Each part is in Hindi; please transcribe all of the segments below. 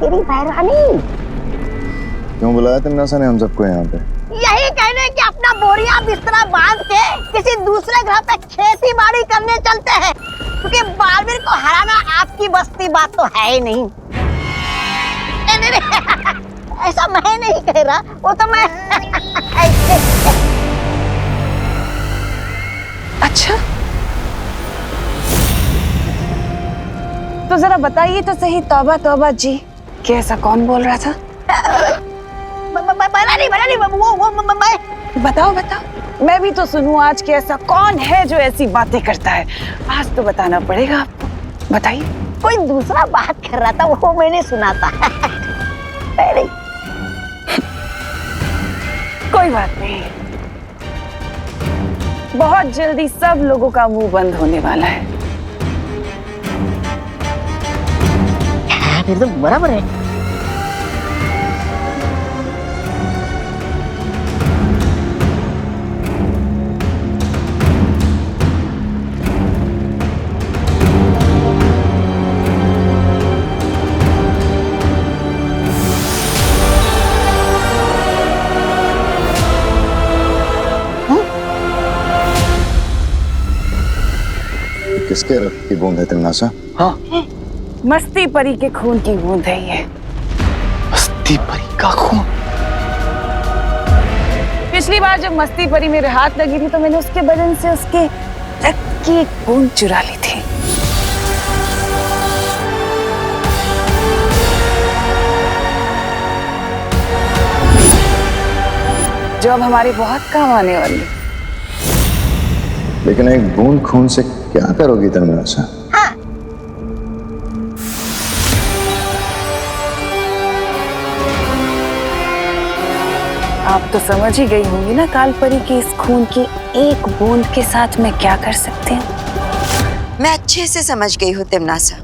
तेरी बहरानी। क्यों बुलाया तमन्नासा ने हम सबको यहाँ पे? यही कहने कि अपना बोरिया बिस्तरा बांध के किसी दूसरे ग्रह पे खेती बाड़ी करने चलते हैं, क्योंकि बालवीर को हराना आपकी बस की बात तो है ही नहीं। नहीं, ऐसा मैं नहीं कह रहा, वो तो मैं अच्छा, तो जरा बताइए तो सही तौबा तौबा जी, कि ऐसा कौन बोल रहा था? नहीं, वो मैं बताओ बताओ, मैं भी तो सुनूं आज कि ऐसा कौन है जो ऐसी बातें करता है। आज तो बताना पड़ेगा आपको, बताइए। कोई दूसरा बात कर रहा था, वो मैंने सुना था। कोई बात नहीं, बहुत जल्दी सब लोगों का मुंह बंद होने वाला है। फिर तो बराबर है। किसके रक्त की बूंद है तमन्नासा? हाँ, मस्ती परी के खून की बूंद है ये। मस्ती परी का खून? पिछली बार जब मस्ती परी मेरे हाथ लगी थी तो मैंने उसके बदन से उसके रक्त की एक बूंद चुरा ली थी। जो अब हमारे बहुत काम आने वाली है। लेकिन एक बूंद खून से क्या करोगी तमन्नासा? हाँ। आप तो समझ ही गई होंगी ना काल परी की इस खून की एक बूंद के साथ मैं क्या कर सकती हूँ। मैं अच्छे से समझ गई हूँ तमन्नासा,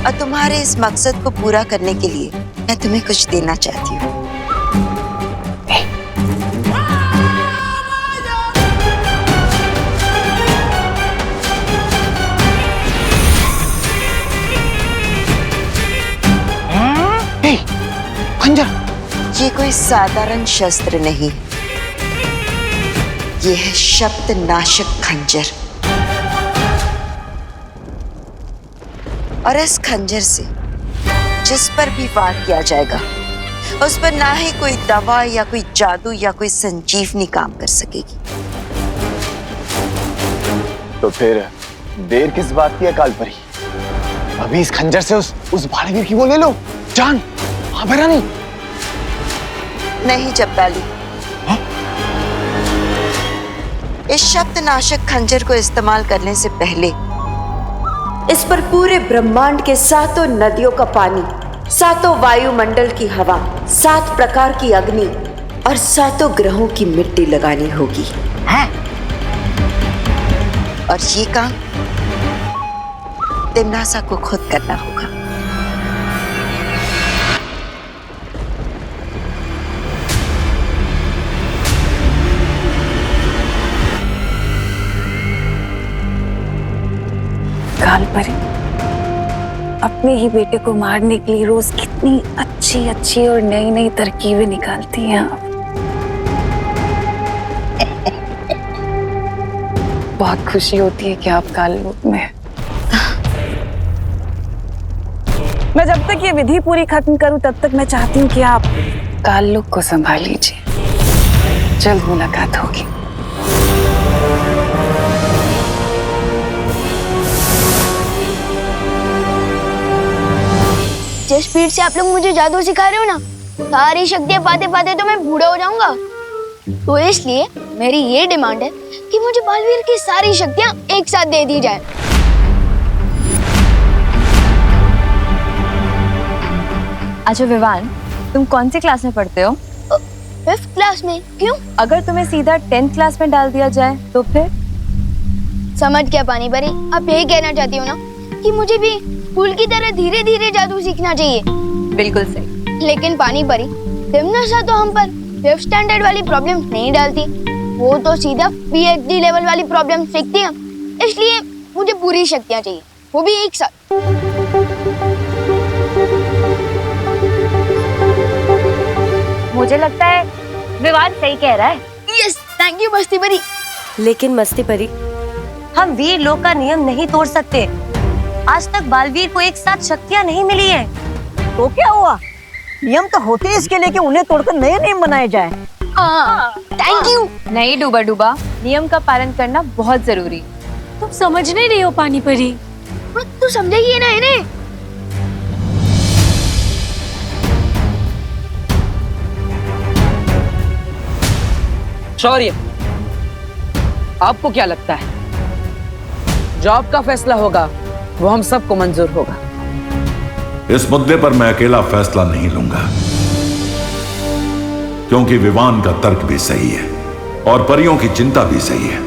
और तुम्हारे इस मकसद को पूरा करने के लिए मैं तुम्हें कुछ देना चाहती हूँ। खंजर? ये कोई साधारण शस्त्र नहीं, ये है शब्द नाशक खंजर। और इस खंजर से जिस पर भी वार किया जाएगा उस पर ना ही कोई दवा या कोई जादू या कोई संजीवनी काम कर सकेगी। तो फिर देर किस बात की है काल परी? अभी इस खंजर से उस बालवीर की वो ले लो जान। हाँ बहरानी। नहीं जब्बाली, इस शब्द नाशक खंजर को इस्तेमाल करने से पहले इस पर पूरे ब्रह्मांड के 7 नदियों का पानी, 7 वायुमंडल की हवा, 7 प्रकार की अग्नि और 7 ग्रहों की मिट्टी लगानी होगी। है? और ये काम तमन्नासा को खुद करना होगा। काल परी अपने ही बेटे को मारने के लिए रोज कितनी अच्छी अच्छी और नई नई तरकीबें निकालती हैं आप। बहुत खुशी होती है कि आप काल रूप में हैं। मैं जब तक ये विधि पूरी खत्म करूं तब तक मैं चाहती हूँ कि आप काल लोक को संभाल लीजिए। जल्द मुलाकात होगी। जिस स्पीड से आप लोग मुझे जादू सिखा रहे हो ना, सारी शक्तियाँ पाते पाते तो मैं बूढ़ा हो जाऊंगा। तो इसलिए मेरी ये डिमांड है कि मुझे बालवीर की सारी शक्तियाँ एक साथ दे दी जाए। अच्छा विवान, तुम कौन सी क्लास में पढ़ते हो? 5th क्लास में। क्यों? अगर तुम्हें सीधा 10th क्लास में डाल दिया जाए तो फिर? समझ क्या पानी परी, आप यही कहना चाहती हो ना कि मुझे भी फूल की तरह धीरे धीरे जादू सीखना चाहिए? बिल्कुल सही। लेकिन पानी परी, तमन्नासा तो हम पर 5th स्टैंडर्ड वाली प्रॉब्लम नहीं डालती, वो तो सीधा PhD लेवल वाली प्रॉब्लम सीखती है। इसलिए मुझे पूरी शक्तियाँ चाहिए, वो भी एक साथ। मुझे लगता है विवान सही कह रहा है। यस, थैंक यू मस्ती परी। लेकिन मस्ती परी, हम वीर लोक का नियम नहीं तोड़ सकते। आज तक बालवीर को एक साथ शक्तियाँ नहीं मिली है। तो क्या हुआ? नियम तो होते हैं इसके लिए कि उन्हें तोड़कर नए नियम बनाए जाए। Thank you. नहीं डूबा डूबा, नियम का पालन करना बहुत जरूरी। तुम समझ नहीं रही हो पानी परी। तू समझेगी ना इन्हें? शौर्य, आपको क्या लगता है जो आपका फैसला होगा वो हम सबको मंजूर होगा? इस मुद्दे पर मैं अकेला फैसला नहीं लूंगा, क्योंकि विवान का तर्क भी सही है और परियों की चिंता भी सही है।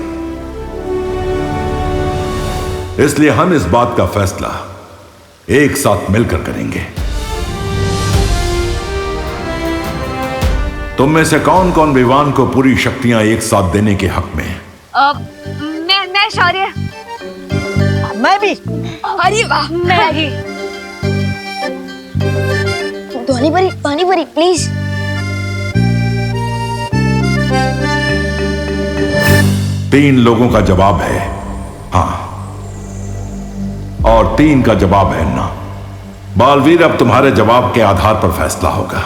इसलिए हम इस बात का फैसला एक साथ मिलकर करेंगे। तुम में से कौन कौन विवान को पूरी शक्तियां एक साथ देने के हक में है? मैं शौर्य। मैं भी। अरे वाह, मैं भी। पानी परी प्लीज। तीन लोगों का जवाब है हाँ, और 3 का जवाब है ना। बालवीर, अब तुम्हारे जवाब के आधार पर फैसला होगा।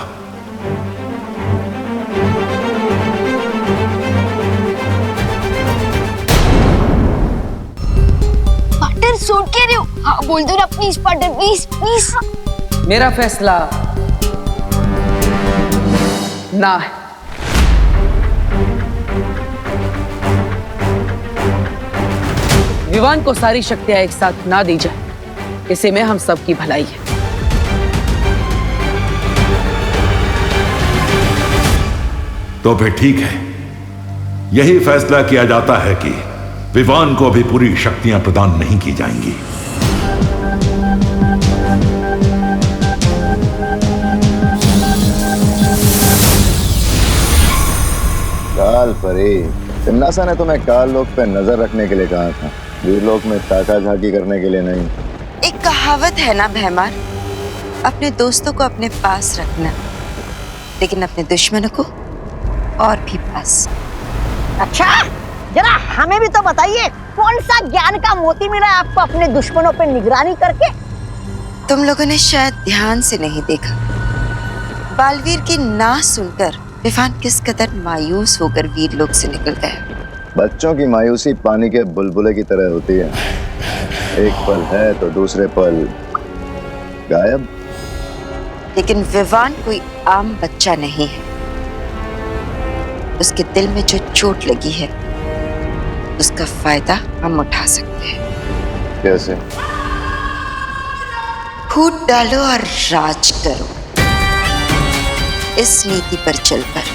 पार्टनर सूट कह रहे हो? हाँ बोल दो ना प्लीज पार्टनर, प्लीज प्लीज। मेरा फैसला ना है। विवान को सारी शक्तियां एक साथ ना दी जाए, इसी में हम सबकी भलाई है। तो फिर ठीक है, यही फैसला किया जाता है कि विवान को अभी पूरी शक्तियां प्रदान नहीं की जाएंगी। काल परी, तिन्नासा ने तुम्हें काल लोक पे नजर रखने के लिए कहा था, वीर लोक में ताका झाकी करने के लिए नहीं। एक कहावत है ना भैमार, अपने दोस्तों को अपने पास रखना, लेकिन अपने दुश्मनों को और भी पास। अच्छा, जरा हमें भी तो बताइए, कौन सा ज्ञान का मोती मिला है आपको अपने दुश्मनों पे निगरानी करके? तुम लोगों ने शायद ध्यान से नहीं देखा, बालवीर की ना सुनकर विवान किस कदर मायूस होकर वीर लोक से निकल गया। बच्चों की मायूसी पानी के बुलबुले की तरह होती है, एक पल है तो दूसरे पल गायब। लेकिन विवान कोई आम बच्चा नहीं है, उसके दिल में जो चोट लगी है उसका फायदा हम उठा सकते हैं। कैसे? फूट डालो और राज करो, इस नीति पर चलकर।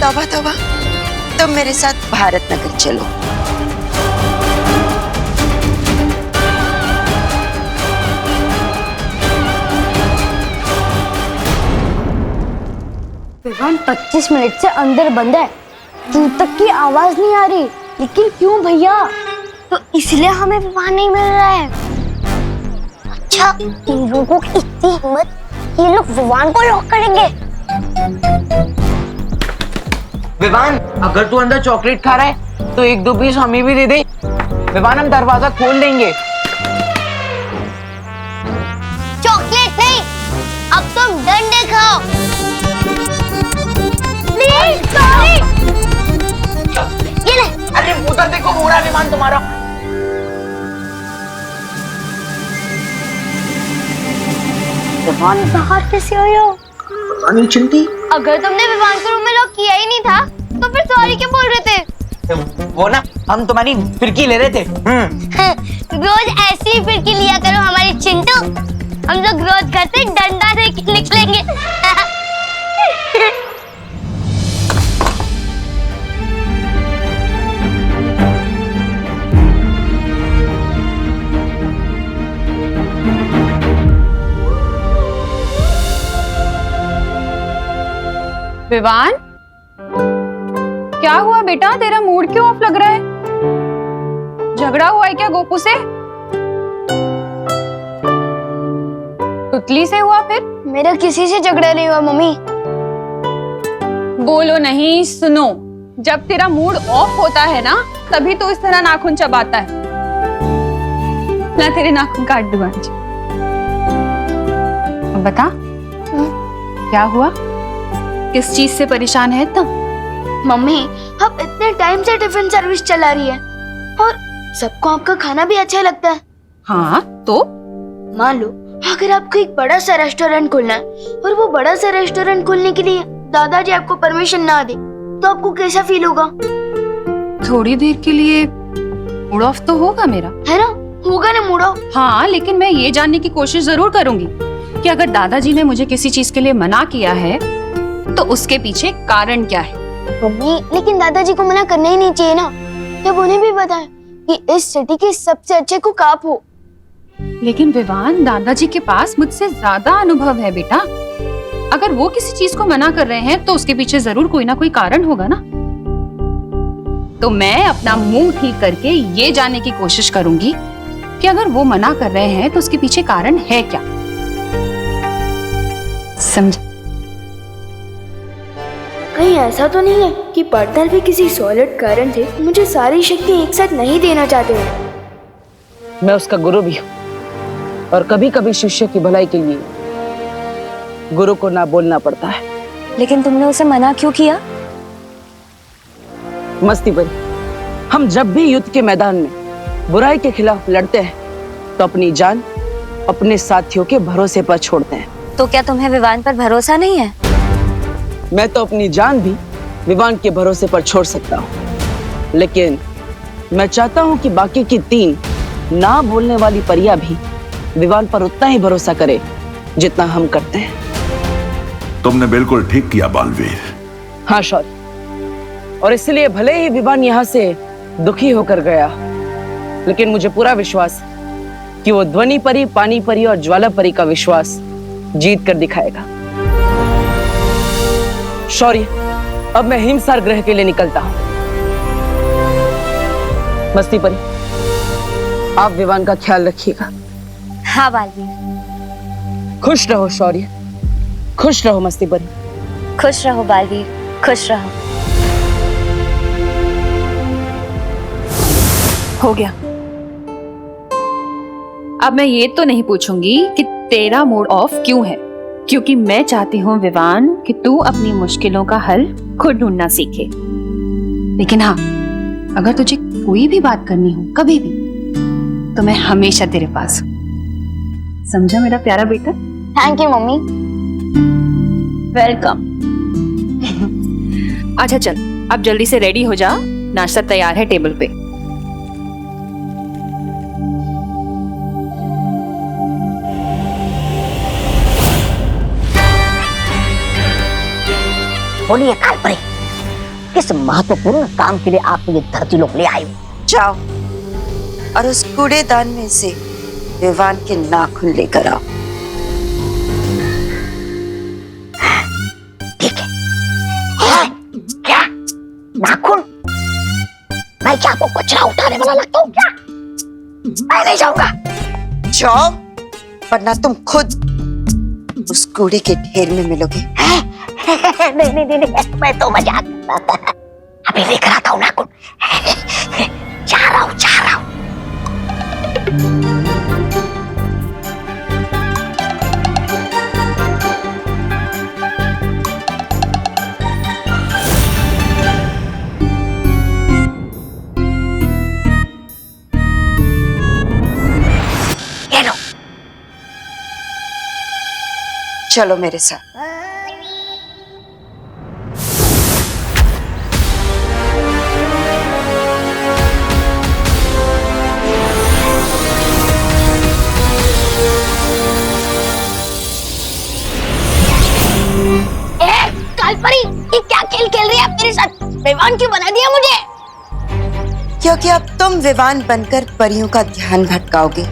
तौबा तौबा, तुम मेरे साथ भारत नगर चलो। विवान 25 मिनट से अंदर बंद है, दूर तक की आवाज नहीं आ रही। लेकिन क्यों भैया? तो इसलिए हमें विवान नहीं मिल रहा है। अच्छा, इन लोगों की इतनी हिम्मत, ये लोग विवान को लॉक करेंगे। विवान, अगर तू अंदर चॉकलेट खा रहा है तो 1-2 पीस हमें भी दे दे। विवान, हम दरवाजा खोल देंगे। चॉकलेट नहीं, अब तुम डंडे खाओ। Please sorry. ये ले। अरे उधर देखो, पूरा विमान तुम्हारा। विवान बाहर कैसे आया? चिंटी, अगर तुमने विवान को रूम में लॉक किया ही नहीं था तो फिर सॉरी क्यों बोल रहे थे? वो ना, हम तुम्हारी फिरकी ले रहे थे। रोज ऐसी ही फिरकी लिया करो हमारी चिंटू, हम लोग रोज घर से डंडा लेके निकलेंगे। विवान, क्या हुआ बेटा? तेरा मूड क्यों ऑफ लग रहा है? झगड़ा हुआ है क्या गोपू से? तुतली से हुआ फिर? मेरा किसी से झगड़ा नहीं हुआ मम्मी। बोलो नहीं, सुनो। जब तेरा मूड ऑफ होता है ना, तभी तो इस तरह नाखून चबाता है। ला तेरे नाखून काट दूं आज। अब बता, क्या हुआ? किस चीज से परेशान है इतना? मम्मी, आप इतने टाइम से टिफिन सर्विस चला रही है और सबको आपका खाना भी अच्छा लगता है। हाँ तो मान लो अगर आपको एक बड़ा सा रेस्टोरेंट खोलना है और वो बड़ा सा रेस्टोरेंट खोलने के लिए दादाजी आपको परमिशन ना दे, तो आपको कैसा फील होगा? थोड़ी देर के लिए मूड ऑफ तो होगा मेरा, है ना? होगा ना मूड ऑफ। हाँ, लेकिन मैं ये जानने की कोशिश जरूर करूंगी कि अगर दादाजी ने मुझे किसी चीज के लिए मना किया है तो उसके पीछे कारण क्या है। मम्मी, लेकिन दादाजी को मना करना ही नहीं चाहिए ना, जब उन्हें भी पता है कि इस सिटी के सबसे अच्छे कुक आप हो। लेकिन विवान, दादाजी के पास मुझसे ज्यादा अनुभव है बेटा। अगर वो किसी चीज को मना कर रहे हैं तो उसके पीछे जरूर कोई ना कोई कारण होगा ना। तो मैं अपना मुंह ठीक करके ये जानने की कोशिश करूंगी कि अगर वो मना कर रहे हैं तो उसके पीछे कारण है क्या। समझ? कहीं ऐसा तो नहीं है कि पार्टनर भी किसी सॉलिड कारण से मुझे सारी शक्ति एक साथ नहीं देना चाहते हो। मैं उसका गुरु भी हूँ और कभी कभी शिष्य की भलाई के लिए गुरु को ना बोलना पड़ता है। लेकिन तुमने उसे मना क्यों किया? मस्ती बनी, हम जब भी युद्ध के मैदान में बुराई के खिलाफ लड़ते हैं तो अपनी जान अपने साथियों के भरोसे पर छोड़ते हैं। तो क्या तुम्हें विवान पर भरोसा नहीं है? मैं तो अपनी जान भी विवान के भरोसे पर छोड़ सकता हूँ, लेकिन मैं चाहता हूँ कि बाकी की 3 ना बोलने वाली परियां भी विवान पर उतना ही भरोसा करे जितना हम करते हैं। तुमने बिल्कुल ठीक किया बालवीर। हाँ शौर्य, और इसलिए भले ही विवान यहाँ से दुखी होकर गया, लेकिन मुझे पूरा विश्वास कि वो ध्वनि परी, पानी परी और ज्वाला परी का विश्वास जीत कर दिखाएगा। शौर्य, अब मैं हिमसार ग्रह के लिए निकलता हूँ। मस्ती परी, आप विवान का ख्याल रखिएगा। हाँ बालवीर। खुश रहो शौर्य, खुश रहो मस्ती परी। खुश रहो बालवीर, खुश रहो। हो गया। अब मैं ये तो नहीं पूछूंगी कि तेरा मूड ऑफ क्यों है, क्योंकि मैं चाहती हूँ विवान कि तू अपनी मुश्किलों का हल खुद ढूंढना सीखे। लेकिन हाँ, अगर तुझे कोई भी बात करनी हो कभी भी, तो मैं हमेशा तेरे पास हूँ। समझा मेरा प्यारा बेटा? Thank you mummy. वेलकम। अच्छा चल, अब जल्दी से रेडी हो जा, नाश्ता तैयार है टेबल पे। बोलिए कालपरी, किस महत्वपूर्ण काम के लिए आप ये धरती लोग ले आए हो? जाओ और उस कूड़ेदान में से विवान के नाखून लेकर आओ। ठीक है। क्या नाखून? मैं क्या आपको कचरा उठाने वाला लगता हूँ क्या? मैं नहीं जाऊंगा। जाओ, वरना तुम खुद उस कूड़े के ढेर में मिलोगे। नहीं, मैं तो मजाक कर रहा था। अभी लेकर आता हूँ नाखून। जा रहा हूँ। ये लो। चलो मेरे साथ। कालपरी, ये क्या खेल खेल रही है आप मेरे साथ? विवान क्यों बना दिया मुझे? क्योंकि अब तुम विवान बनकर परियों का ध्यान भटकाओगे,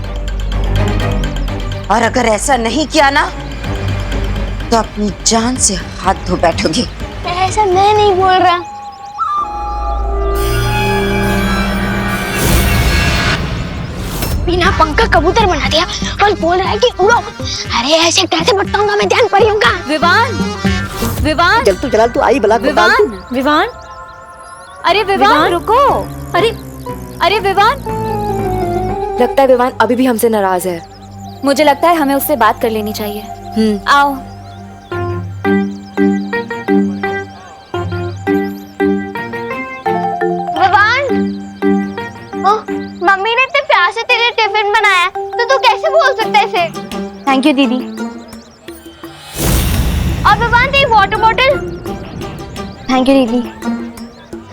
और अगर ऐसा नहीं किया ना तो अपनी जान से हाथ धो बैठोगे। ऐसा मैं नहीं बोल रहा। बिना पंखा कबूतर बना दिया और बोल रहा है कि उड़ो। अरे ऐसे कैसे भटकाऊंगा मैं ध्यान परियों का। विवान, विवान, जल तू जलाल तू आई बला को डाल विवान, तू। विवान, अरे विवान रुको। अरे अरे विवान, लगता है विवान अभी भी हमसे नाराज है। मुझे लगता है हमें उससे बात कर लेनी चाहिए। आओ। विवान, मम्मी ने इतने प्यार से तेरे टिफिन बनाया तो तू कैसे बोल सकता है इसे? थैंक यू दीदी। और विवान तेरी वाटर बॉटल। थैंक यू दीदी।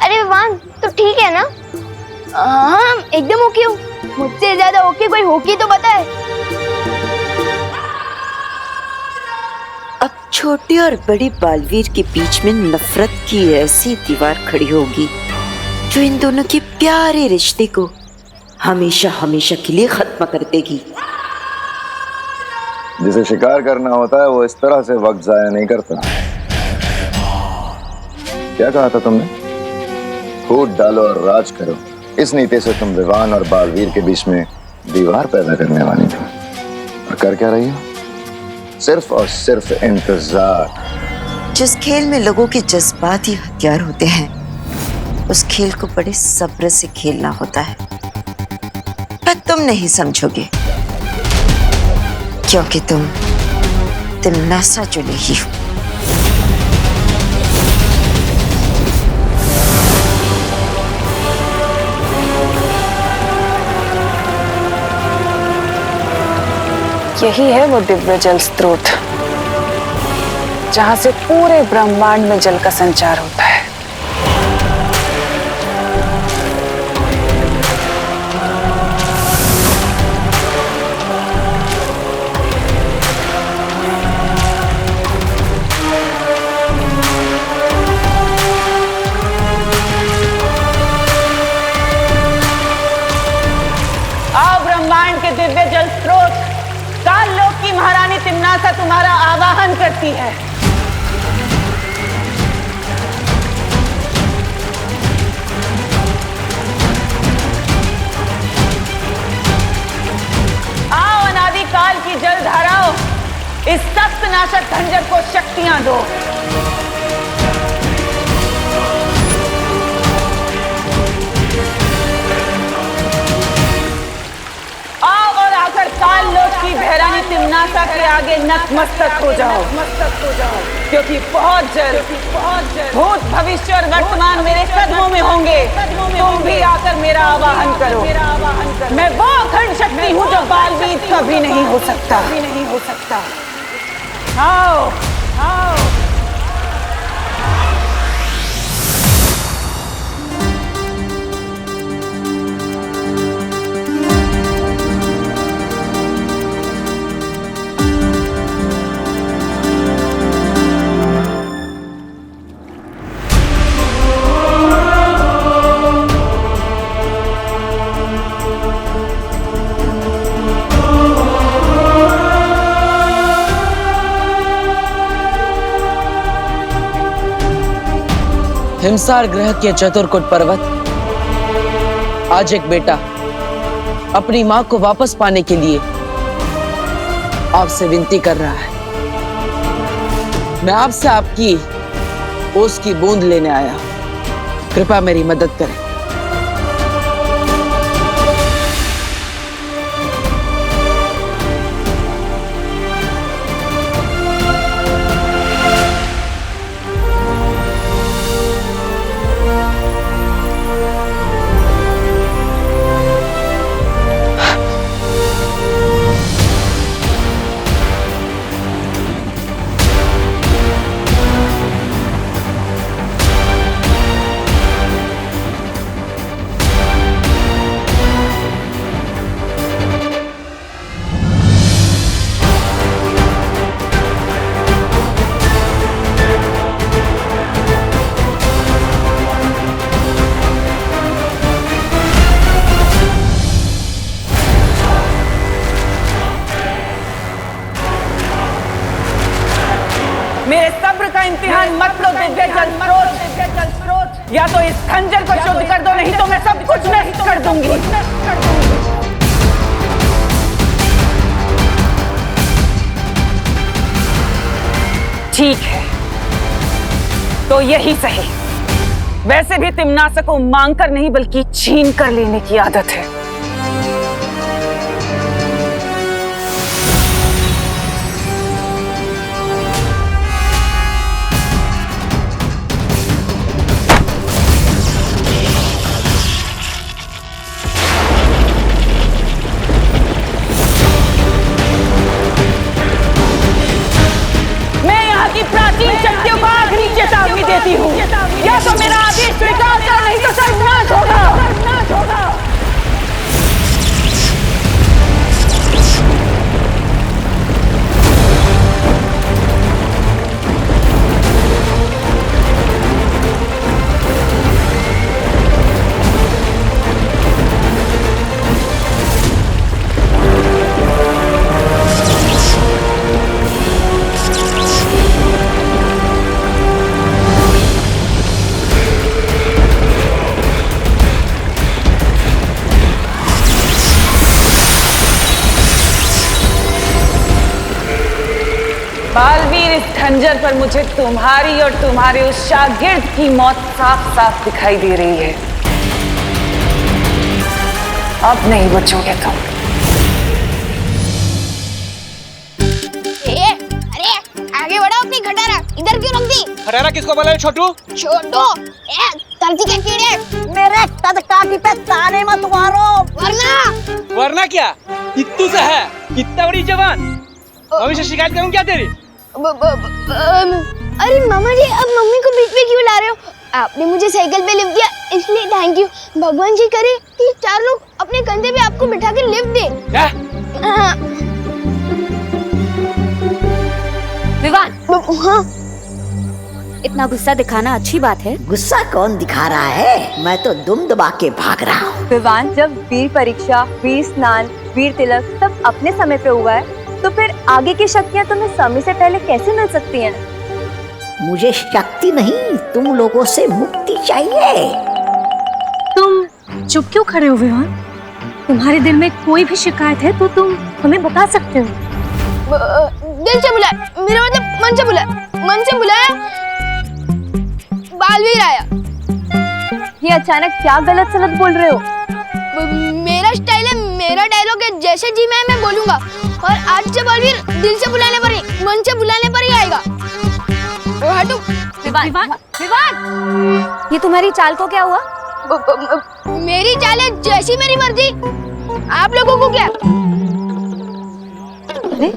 अरे विवान तू ठीक है ना? हाँ एकदम ओके हूँ। मुझसे ज्यादा ओके कोई होगी तो बताए। अब छोटी और बड़ी बालवीर के बीच में नफरत की ऐसी दीवार खड़ी होगी जो इन दोनों के प्यारे रिश्ते को हमेशा हमेशा के लिए खत्म कर देगी। जिसे शिकार करना होता है वो इस तरह से वक्त जाया नहीं करता। क्या कहा था तुमने? फूट डालो और राज करो। इस नीति से तुम विवान और बालवीर के बीच में दीवार पैदा करने वाली थी। और कर क्या रही हो? सिर्फ और सिर्फ इंतजार। जिस खेल में लोगों के जज्बात ही हथियार होते हैं उस खेल को बड़े सब्र से खेलना होता है। पर तुम नहीं समझोगे क्योंकि तुम तिमनासा जो नहीं हो। यही है वो दिव्य जल स्रोत जहां से पूरे ब्रह्मांड में जल का संचार होता है। आओ ब्रह्मांड के दिव्य जल स्रोत, काल लोक की महारानी तिम्नासा तुम्हारा आवाहन करती है। आओ अनादि काल की जल धाराओं, इस सख्त नाशक खंजर को शक्तियां दो। काल लोक की भैरानी तिम्नासा के आगे नतमस्तक हो जाओ, क्योंकि बहुत जल्द भूत भविष्य और वर्तमान मेरे कदमों में होंगे। तुम भी आकर मेरा आवाहन करो। मैं वो अखंड शक्ति हूँ जो बालवीर कभी नहीं हो सकता। आओ आओ। हिमसार ग्रह के चतुर्कुट पर्वत आज एक बेटा अपनी मां को वापस पाने के लिए आपसे विनती कर रहा है। मैं आपसे आपकी ओस की बूंद लेने आया हूं। कृपया मेरी मदद करें। मेरे सब्र का इम्तिहान मत लो दिव्य जल स्रोत। या तो इस खंजर को शुद्ध कर दो, नहीं तो मैं सब कुछ नष्ट कर दूंगी। ठीक है, तो यही सही। वैसे भी तिम्नासा को मांग कर नहीं बल्कि छीन कर लेने की आदत है। प्राचीन शक्तियों को आखिरी चेतावनी देती हूँ, या तो मेरा आदेश स्वीकार कर, नहीं तो सर्वनाश होगा। बालवीर, इस खंजर पर मुझे तुम्हारी और तुम्हारे उस शागिर्द की मौत साफ साफ दिखाई दे रही है। अब नहीं बचोगे तुम। अरे आगे बढ़ो अपनी खटारा, इधर क्यों रख दी? खटारा किसको बोला है छोटू? छोटू, धरती के कीड़े मेरे कदकाठी पे ताने मत मारो, वरना क्या? इत्तू से है, कितना बड़ी जवान। मम्मी से शिकायत करूं क्या तेरी? अरे मामा जी, अब मम्मी को बीच में क्यों ला रहे हो? आपने मुझे साइकिल पे लिफ्ट दिया, इसलिए थैंक यू। भगवान जी करे कि 4 लोग अपने कंधे पे आपको बिठा के लिफ्ट दे। विवान, हाँ? इतना गुस्सा दिखाना अच्छी बात है? गुस्सा कौन दिखा रहा है? मैं तो दुम दबा के भाग रहा हूँ। विवान, जब वीर परीक्षा, वीर स्नान, वीर तिलक सब अपने समय पे हुआ है, तो फिर आगे की शक्तियाँ तुम्हें समय से पहले कैसे मिल सकती हैं? मुझे शक्ति नहीं, तुम लोगों से मुक्ति चाहिए। तुम चुप क्यों खड़े हो विवान? तुम्हारे दिल में कोई भी शिकायत है तो तुम हमें बता सकते हो। दिल से बुलाया, मेरा मतलब मन से बुलाया। मन से बुलाया, बालवीर आया। ये अचानक क्या गलत सलत बोल रहे हो? मेरा स्टाइल है, मेरा डायलॉग है, जैसे जी मैं बोलूंगा। और आज से बालवीर दिल से बुलाने पर ही, मन से बुलाने पर ही आएगा। हटो। विवान, ये तुम्हारी चाल को क्या हुआ? मेरी चाल है जैसी मेरी मर्जी। आप लोगों को क्या? अरे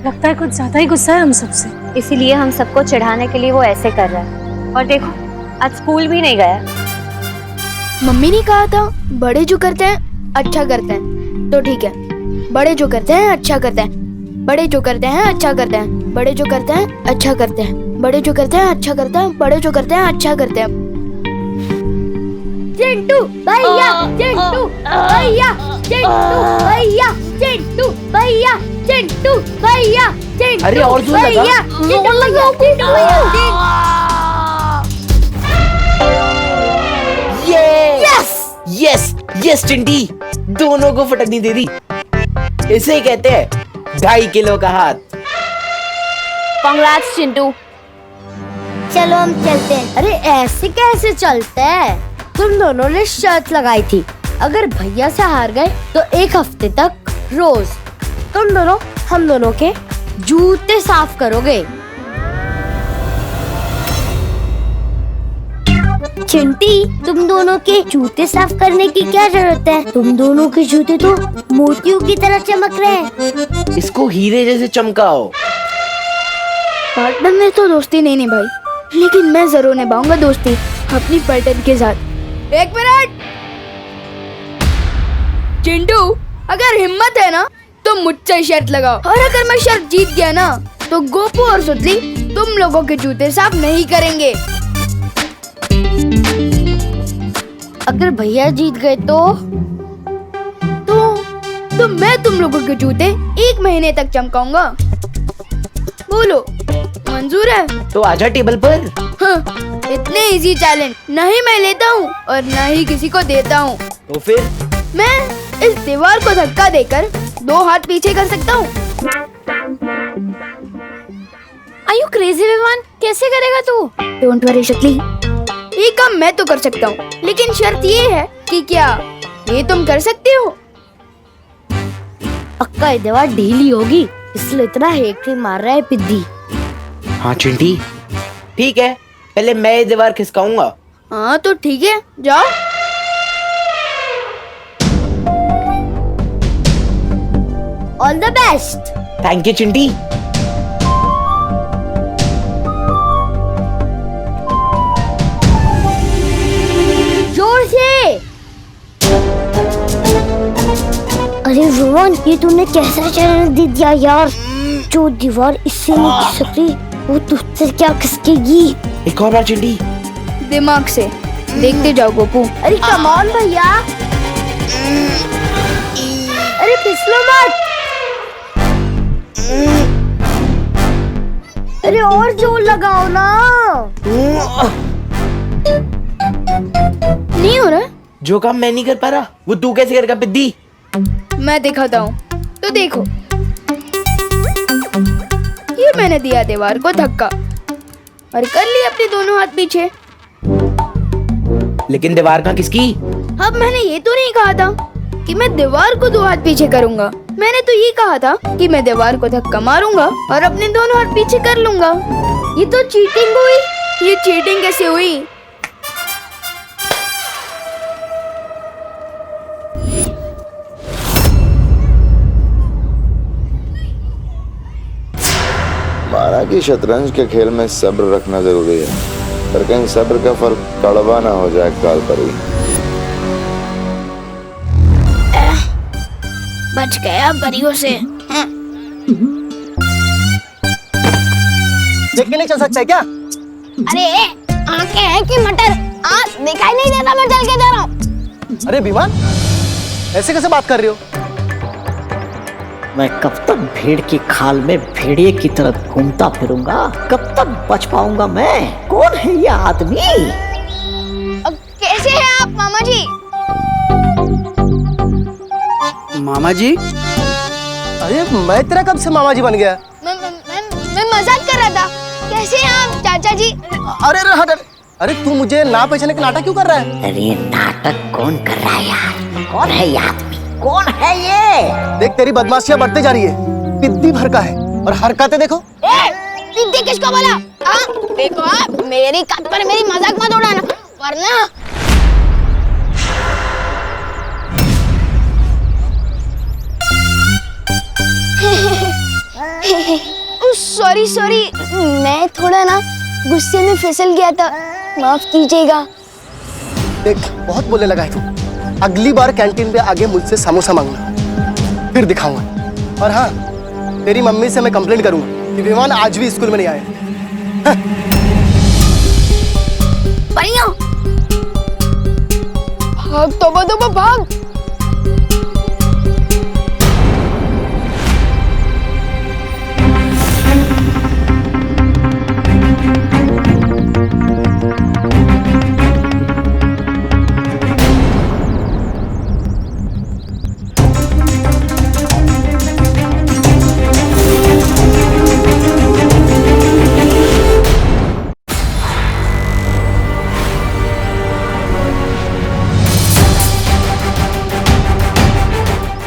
लगता है कुछ ज्यादा ही गुस्सा है हम सबसे, इसीलिए हम सबको चिढ़ाने के लिए वो ऐसे कर रहा है। और देखो, आज स्कूल भी नहीं गया। मम्मी ने कहा था बड़े जो करते हैं अच्छा करते हैं, तो ठीक है। बड़े जो करते हैं अच्छा करते हैं, बड़े जो करते हैं अच्छा करते हैं, बड़े जो करते हैं अच्छा करते हैं, बड़े जो करते हैं अच्छा करते हैं, बड़े जो करते हैं अच्छा करते हैं। चिंटू भैया, चिंटू भैया, चिंटू भैया, चिंटू भैया, चिंटू भैया, चिंटू। अरे और जोर लगा। यस यस यस चिंटी, दोनों को फटकनी दे दी। इसे ही कहते हैं 2.5 किलो का हाथ। कांग्रेट्स चिंटू। चलो हम चलते हैं। अरे ऐसे कैसे चलते हैं? तुम दोनों ने शर्त लगाई थी, अगर भैया से हार गए तो 1 हफ्ते तक रोज तुम दोनों हम दोनों के जूते साफ करोगे। चिंटी, तुम दोनों के जूते साफ करने की क्या जरूरत है? तुम दोनों के जूते तो मोतियों की तरह चमक रहे हैं। इसको हीरे जैसे चमकाओ। पार्टनर में तो दोस्ती नहीं निभाई, लेकिन मैं जरूर निभाऊंगा दोस्ती अपनी पार्टनर के साथ। 1 मिनट। चिंटू, अगर हिम्मत है ना तो मुझसे शर्त लगाओ, और अगर मैं शर्त जीत गया ना तो गोपू और सुतली तुम लोगों के जूते साफ नहीं करेंगे। अगर भैया जीत गए तो मैं तुम लोगों के जूते 1 महीने तक चमकाऊंगा। बोलो, मंजूर है? तो आजा टेबल पर। हाँ, इतने इजी चैलेंज नहीं मैं लेता हूँ और न ही किसी को देता हूँ। तो फिर मैं इस दीवार को धक्का देकर 2 हाथ पीछे कर सकता हूँ। आर यू क्रेजी विमान? कैसे करेगा तू? डोंट वरी शक्ली, ये काम मैं तो कर सकता हूँ, लेकिन शर्त ये है कि क्या ये तुम कर सकते हो? पक्का ये दीवार ढीली होगी, इसलिए इतना हेक्टी मार रहा है पिद्दी। हाँ चिंटी, ठीक है, पहले मैं ये दीवार खिसकाऊंगा। हाँ तो ठीक है, जाओ। All the best. Thank you Chinti. जोर से। अरे रोहन, ये तूने कैसा चैलेंज दे दिया यार? जो दीवार इससे नहीं खिसकती वो तुझसे क्या खिसकेगी? एक और बार चिंटी। दिमाग से देखते जाओ गोपू। अरे कम ऑन भैया, अरे फिसलो मत। अरे और जोर लगाओ ना। नहीं हो रहा? जो काम मैं नहीं कर पा रहा वो तू कैसे करेगा पिद्दी? मैं दिखाता हूँ, तो देखो। ये मैंने दिया दीवार को धक्का और कर ली अपने दोनों हाथ पीछे। लेकिन दीवार का किसकी? अब मैंने ये तो नहीं कहा था कि मैं दीवार को दो हाथ पीछे करूंगा। मैंने तो ये कहा था कि मैं दीवार को धक्का मारूंगा और अपने दोनों हाथ पीछे कर लूंगा। ये तो चीटिंग हुई। ये चीटिंग कैसे हुई? मारा कि शतरंज के खेल में सब्र रखना जरूरी है, पर कहीं सब्र का फल कड़वा ना हो जाए काल पर ही। बच गया परियों से। देख के नहीं चल सकता है क्या? अरे आंखें हैं कि मटर? आंख दिखाई नहीं देता, मैं चल के जा रहा हूँ। अरे विमान, ऐसे कैसे बात कर रही हो? मैं कब तक भेड़ की खाल में भेड़िए की तरह घूमता फिरूंगा? कब तक बच पाऊंगा मैं? कौन है ये आदमी? कैसे हैं आप मामा जी? मामा जी? अरे मैं तेरा कब से मामा जी बन गया? मैं मजाक कर रहा था। कैसे हैं आप चाचा जी? अरे हट। अरे तू मुझे ना पहचाने का नाटक क्यों कर रहा है? अरे नाटक कौन कर रहा है यार? कौन है ये आदमी? कौन है ये? देख तेरी बदमाशियां बढ़ते जा रही है। पिद्दी भर का है और हरकतें देखो। पिद्दी किसको बोला? देखो आप मेरी कद पर मेरी मजाक मत उड़ाना, वरना। सॉरी, मैं थोड़ा ना गुस्से में फिसल गया था, माफ कीजिएगा। देख बहुत बोलने लगा है तू। अगली बार कैंटीन पे आगे मुझसे समोसा मांगना, फिर दिखाऊंगा। और हाँ, तेरी मम्मी से मैं कंप्लेंट करूंगा कि विमान आज भी स्कूल में नहीं आए। परियों, भाग तोबा भाग।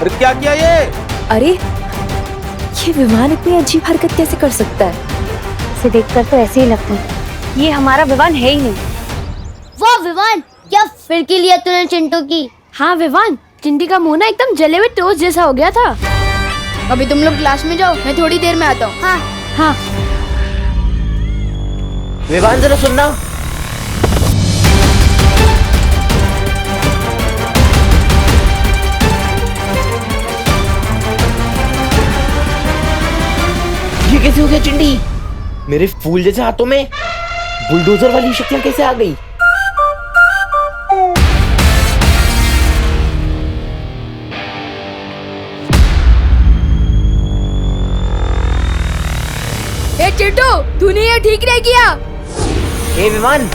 अरे क्या किया ये? अरे ये विमान इतनी अजीब हरकत कैसे कर सकता है? इसे देखकर तो ऐसे ही लगता है ये हमारा विमान है ही नहीं। वाह विमान, क्या फिरकी लिया तूने चिंटू की? हाँ विमान, चिंटी का मुंह ना एकदम जले हुए टोस्ट जैसा हो गया था। अभी तुम लोग क्लास में जाओ, मैं थोड़ी देर में आता हूँ। हाँ। विमान जरा सुनना। ये कैसे हो गया चिंटी? मेरे फूल जैसे हाथों में बुलडोजर वाली शक्तियां कैसे आ गई? ए चिंटू, तूने ये ठीक नहीं किया। ए विमान,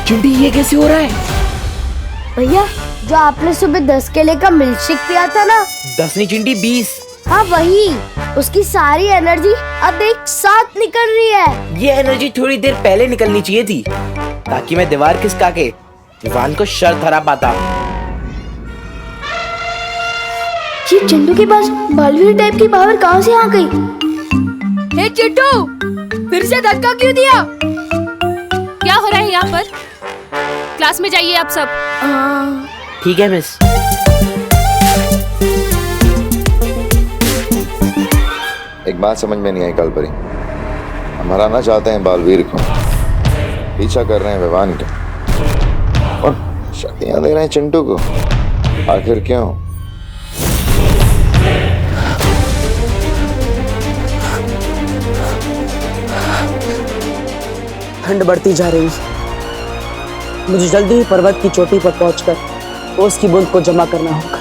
चिंटी ये कैसे हो रहा है? भैया जो आपने सुबह 10 केले का मिल्कशेक पिया था ना। 10 नहीं चिंटी 20। हाँ वही, उसकी सारी एनर्जी अब एक साथ निकल रही है। ये एनर्जी थोड़ी देर पहले निकलनी चाहिए थी, ताकि मैं दीवार खिसका के विवान को शर्त हरा पाता। ये चिंटू के पास बालवीर टाइप की पावर कहाँ से आ गई? हे चिंटू, फिर से धक्का क्यों दिया? क्या हो रहा है यहाँ पर? क्लास में जाइए आप सब। ठीक है मिस। एक बात समझ में नहीं आई कालपरी, हम हराना चाहते हैं बालवीर को, पीछा कर रहे हैं विवान का और शक्तियां दे रहे हैं चिंटू को। आखिर क्यों? ठंड बढ़ती जा रही है। मुझे जल्दी ही पर्वत की चोटी पर पहुंचकर ओस की बूंद को जमा करना होगा।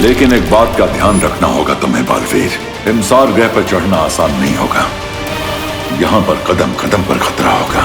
लेकिन एक बात का ध्यान रखना होगा तुम्हें बालवीर, हिमसार ग्रह पर चढ़ना आसान नहीं होगा। यहाँ पर कदम कदम पर खतरा होगा।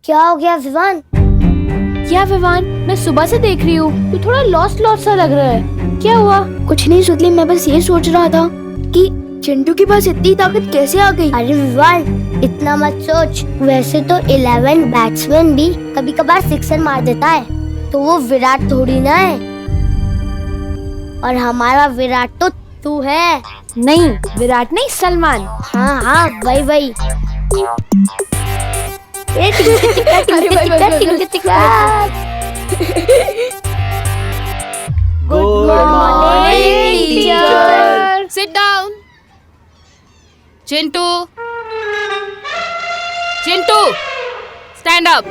क्या हो गया विवान? क्या विवान, मैं सुबह से देख रही हूँ तू थोड़ा लॉस्ट लॉस्ट सा लग रहा है। क्या हुआ? कुछ नहीं सुतली, मैं बस ये सोच रहा था कि चिंटू के पास इतनी ताकत कैसे आ गई। अरे विवान इतना मत सोच, वैसे तो 11 बैट्समैन भी कभी कभार सिक्सर मार देता है, तो वो विराट थोड़ी ना है। और हमारा विराट तो तू है। नहीं विराट नहीं, सलमान। हाँ हाँ वही। Good morning teacher. Sit down. Chintu, Chintu stand up.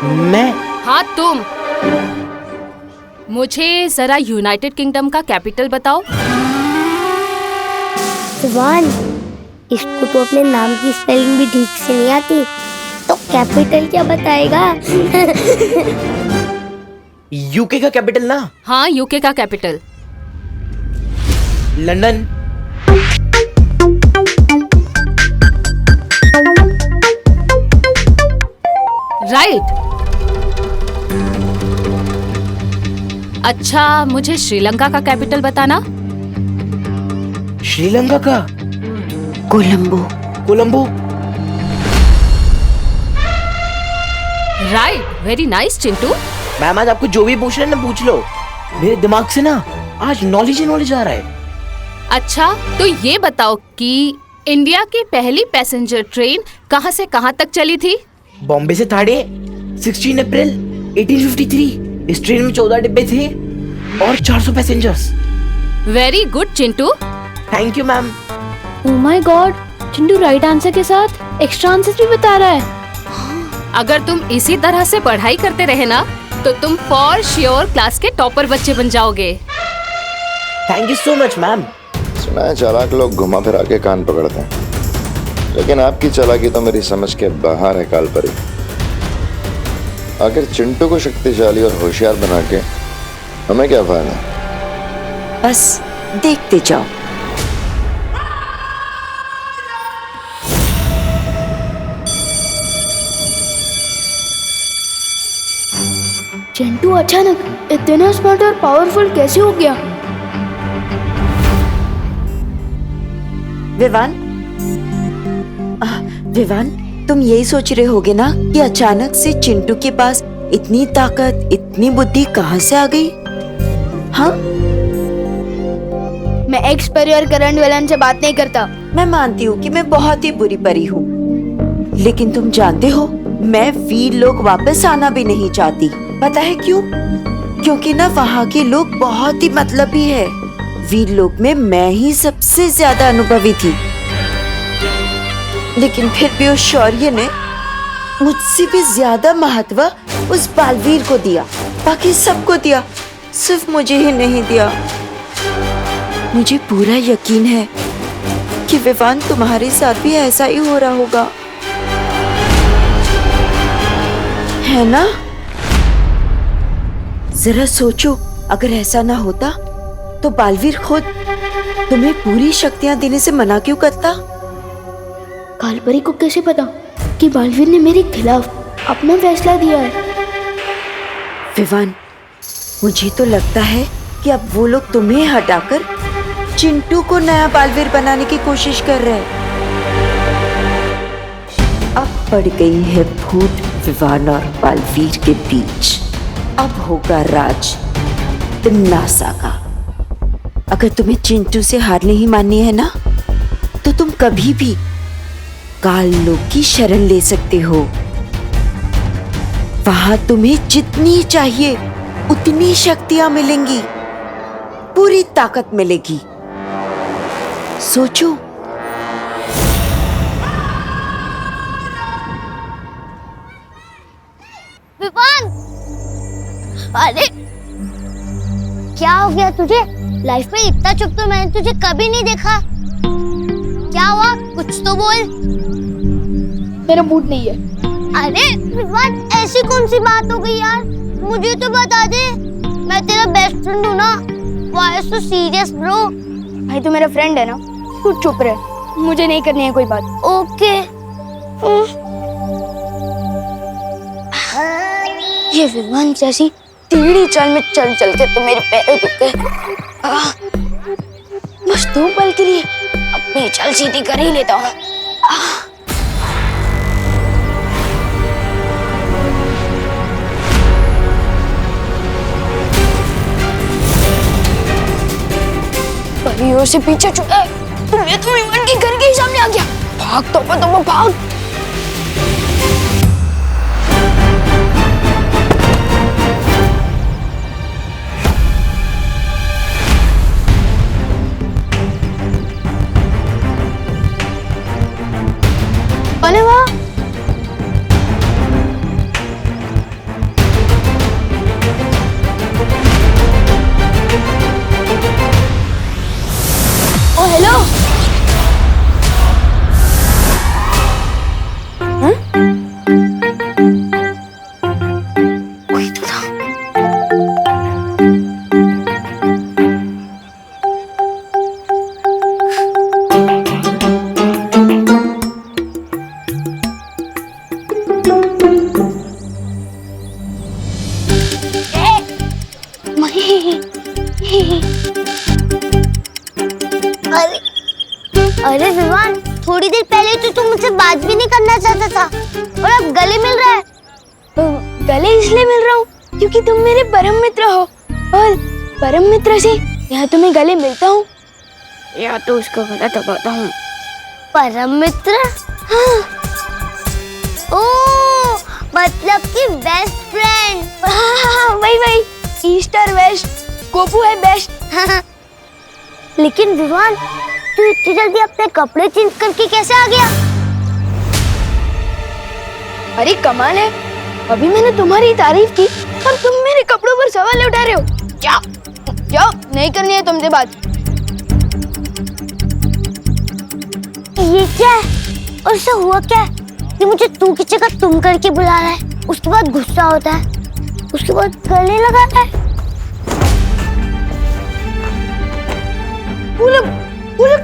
मैं? हाँ तुम। मुझे जरा यूनाइटेड किंगडम का कैपिटल बताओ। विवान, इसको तो अपने नाम की स्पेलिंग भी ठीक से नहीं आती, तो कैपिटल क्या बताएगा? यूके का कैपिटल ना? हाँ यूके का कैपिटल। लंदन। राइट। अच्छा मुझे श्रीलंका का कैपिटल बताना। श्रीलंका का? Colombo. Colombo. Right, very nice Chintu. Ma'am आज आपको जो भी पूछ रहे हैं ना पूछ लो, मेरे दिमाग से ना आज नॉलेज ही नॉलेज आ रहा है। अच्छा तो ये बताओ कि इंडिया की पहली पैसेंजर ट्रेन कहाँ से कहाँ तक चली थी? बॉम्बे से थाड़े 16 अप्रैल 1853। इस ट्रेन में 14 डिब्बे थे और 400 passengers. Very good Chintu. Thank you ma'am. Oh my God, Chintu right answer के साथ एक्स्ट्रा आंसर भी बता रहा है। अगर तुम इसी तरह से पढ़ाई करते रहे ना तो तुम फॉर श्योर क्लास के टॉपर बच्चे बन जाओगे। Thank you so much ma'am. सुना है चालाक लोग घुमा फिरा के कान पकड़ते हैं, लेकिन आपकी चालाकी तो मेरी समझ के बाहर है कालपरी। आखिर चिंटू को शक्तिशाली और होशियार बना के हमें क्या फायदा? बस देखते जाओ। चिंटू अचानक इतना स्मार्ट और पावरफुल कैसे हो गया? विवान, विवान, तुम यही सोच रहे होगे ना कि अचानक से चिंटू के पास इतनी ताकत, इतनी बुद्धि कहाँ से आ गई? हाँ, मैं एक्स परी और करंट विलन से बात नहीं करता। मैं मानती हूँ कि मैं बहुत ही बुरी परी हूँ, लेकिन तुम जानते हो मैं वीर लोग वापस आना भी नहीं चाहती। पता है क्यों? क्योंकि ना वहाँ के लोग बहुत ही मतलबी है। वीर लोग में मैं ही सबसे ज्यादा अनुभवी थी, लेकिन फिर भी उस शौर्य ने मुझसे भी ज्यादा महत्व उस बालवीर को दिया। बाकी सबको दिया, सिर्फ मुझे ही नहीं दिया। मुझे पूरा यकीन है कि विवान तुम्हारे साथ भी ऐसा ही हो रहा होगा, है ना? जरा सोचो, अगर ऐसा ना होता तो बालवीर खुद तुम्हें पूरी शक्तियां देने से मना क्यों करता? कालपरी को कैसे पता कि बालवीर ने मेरे खिलाफ अपना फैसला दिया है? विवान, मुझे तो लगता है कि अब वो लोग तुम्हें हटाकर चिंटू को नया बालवीर बनाने की कोशिश कर रहे हैं। अब पड़ गई है फूट विवान और बालवीर के बीच। अब होगा राज तिन्नासा का। अगर तुम्हें चिंटू से हार नहीं माननी है ना, तो तुम कभी भी काल लोक की शरण ले सकते हो। वहां तुम्हें जितनी चाहिए उतनी शक्तियां मिलेंगी, पूरी ताकत मिलेगी। सोचो। विवान, अरे क्या हो गया तुझे? लाइफ में इतना चुप तो मैंने तुझे कभी नहीं देखा। क्या हुआ? कुछ तो बोल। मेरा मूड नहीं है। अरे विवान, ऐसी कौन सी बात हो गई यार? मुझे तो बता दे, मैं तेरा बेस्ट फ्रेंड हूँ ना। Why so serious bro? भाई तू मेरा फ्रेंड है ना, तू चुप रह, मुझे नहीं करनी है कोई बात। ओके। ये विवान जैसी टेढ़ी चाल में चल चल के तो मेरे पैर दुख गए। बस 2 पल के लिए अपनी चाल सीधी कर ही लेता हूँ। परियों से पीछे छुड़ा, ये तो विमान के घर के ही सामने आ गया। भाग तो भाग। अरे वाह, ओ हेलो। कोई तो था। अरे विवान, थोड़ी देर पहले तो तुम मुझसे बात भी नहीं करना चाहता था और अब गले मिल रहा है। तो गले इसलिए मिल रहा हूँ क्योंकि तुम मेरे परम मित्र हो, और परम मित्र से या तो मैं गले मिलता हूँ या तो उसको गला दबाता हूँ। परम मित्र? हाँ। ओह, मतलब कि बेस्ट फ्रेंड। हाँ, वही ईस्ट और वेस्ट, गोपू है बेस्ट। लेकिन विवान, तू इतनी जल्दी अपने कपड़े चेंज करके कैसे आ गया? अरे कमाल है, अभी मैंने तुम्हारी तारीफ की और तुम मेरे कपड़ों पर सवाल उठा रहे हो। जाओ, नहीं करनी है तुमसे बात। ये क्या है? और इससे हुआ क्या है कि मुझे तू की जगह तुम करके बुला रहा है, उसके बाद गुस्सा होता है, उसके बाद गले लगाता है। वो लोग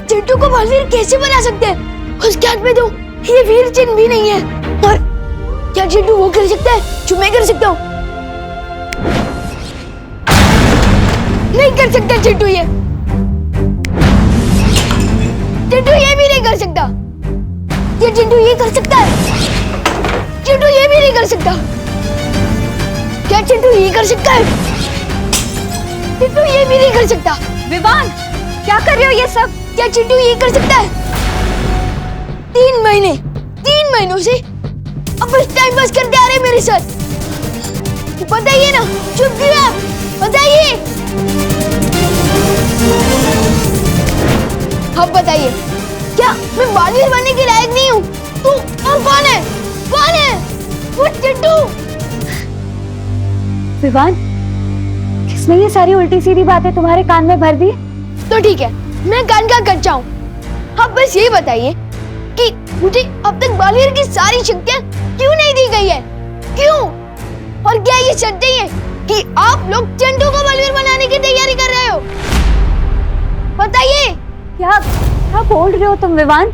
चिंटू को बालवीर कैसे बना सकते हैं? उसके हाथ में तो ये वीर चिन्ह भी नहीं है। और क्या चिंटू वो कर सकता है जो मैं कर सकता हूँ? नहीं कर सकता चिंटू ये। चिंटू ये भी नहीं कर सकता। ये चिंटू ये कर सकता है? चिंटू ये भी नहीं कर सकता। क्या चिंटू ये कर सकता है? चिंटू ये भी नहीं कर सकता। विवान, क्या कर रहे हो ये सब? क्या चिंटू ये कर सकता है? 3 महीनों से अब बस टाइम पास करते आ रहे मेरे साथ। बताइए ना, चुप क्यों आप? बताइए। अब बताइए, क्या मैं बालवीर बनने के लायक नहीं हूँ? तू और कौन है? कौन है? वो चिंटू। विवान, किसने ये सारी उल्टी सीधी बातें तुम्हारे कान में भर दी? तो ठीक है, मैं कान का कच्चा हूँ। अब बस ये बताइए कि मुझे अब तक बालवीर की सारी शक्तियाँ क्यों नहीं दी गई है? क्यों? और क्या ये शर्त है कि आप लोग चिंटू को बालवीर बनाने की तैयारी कर रहे हो? बताइए। क्या बोल रहे हो तुम विवान?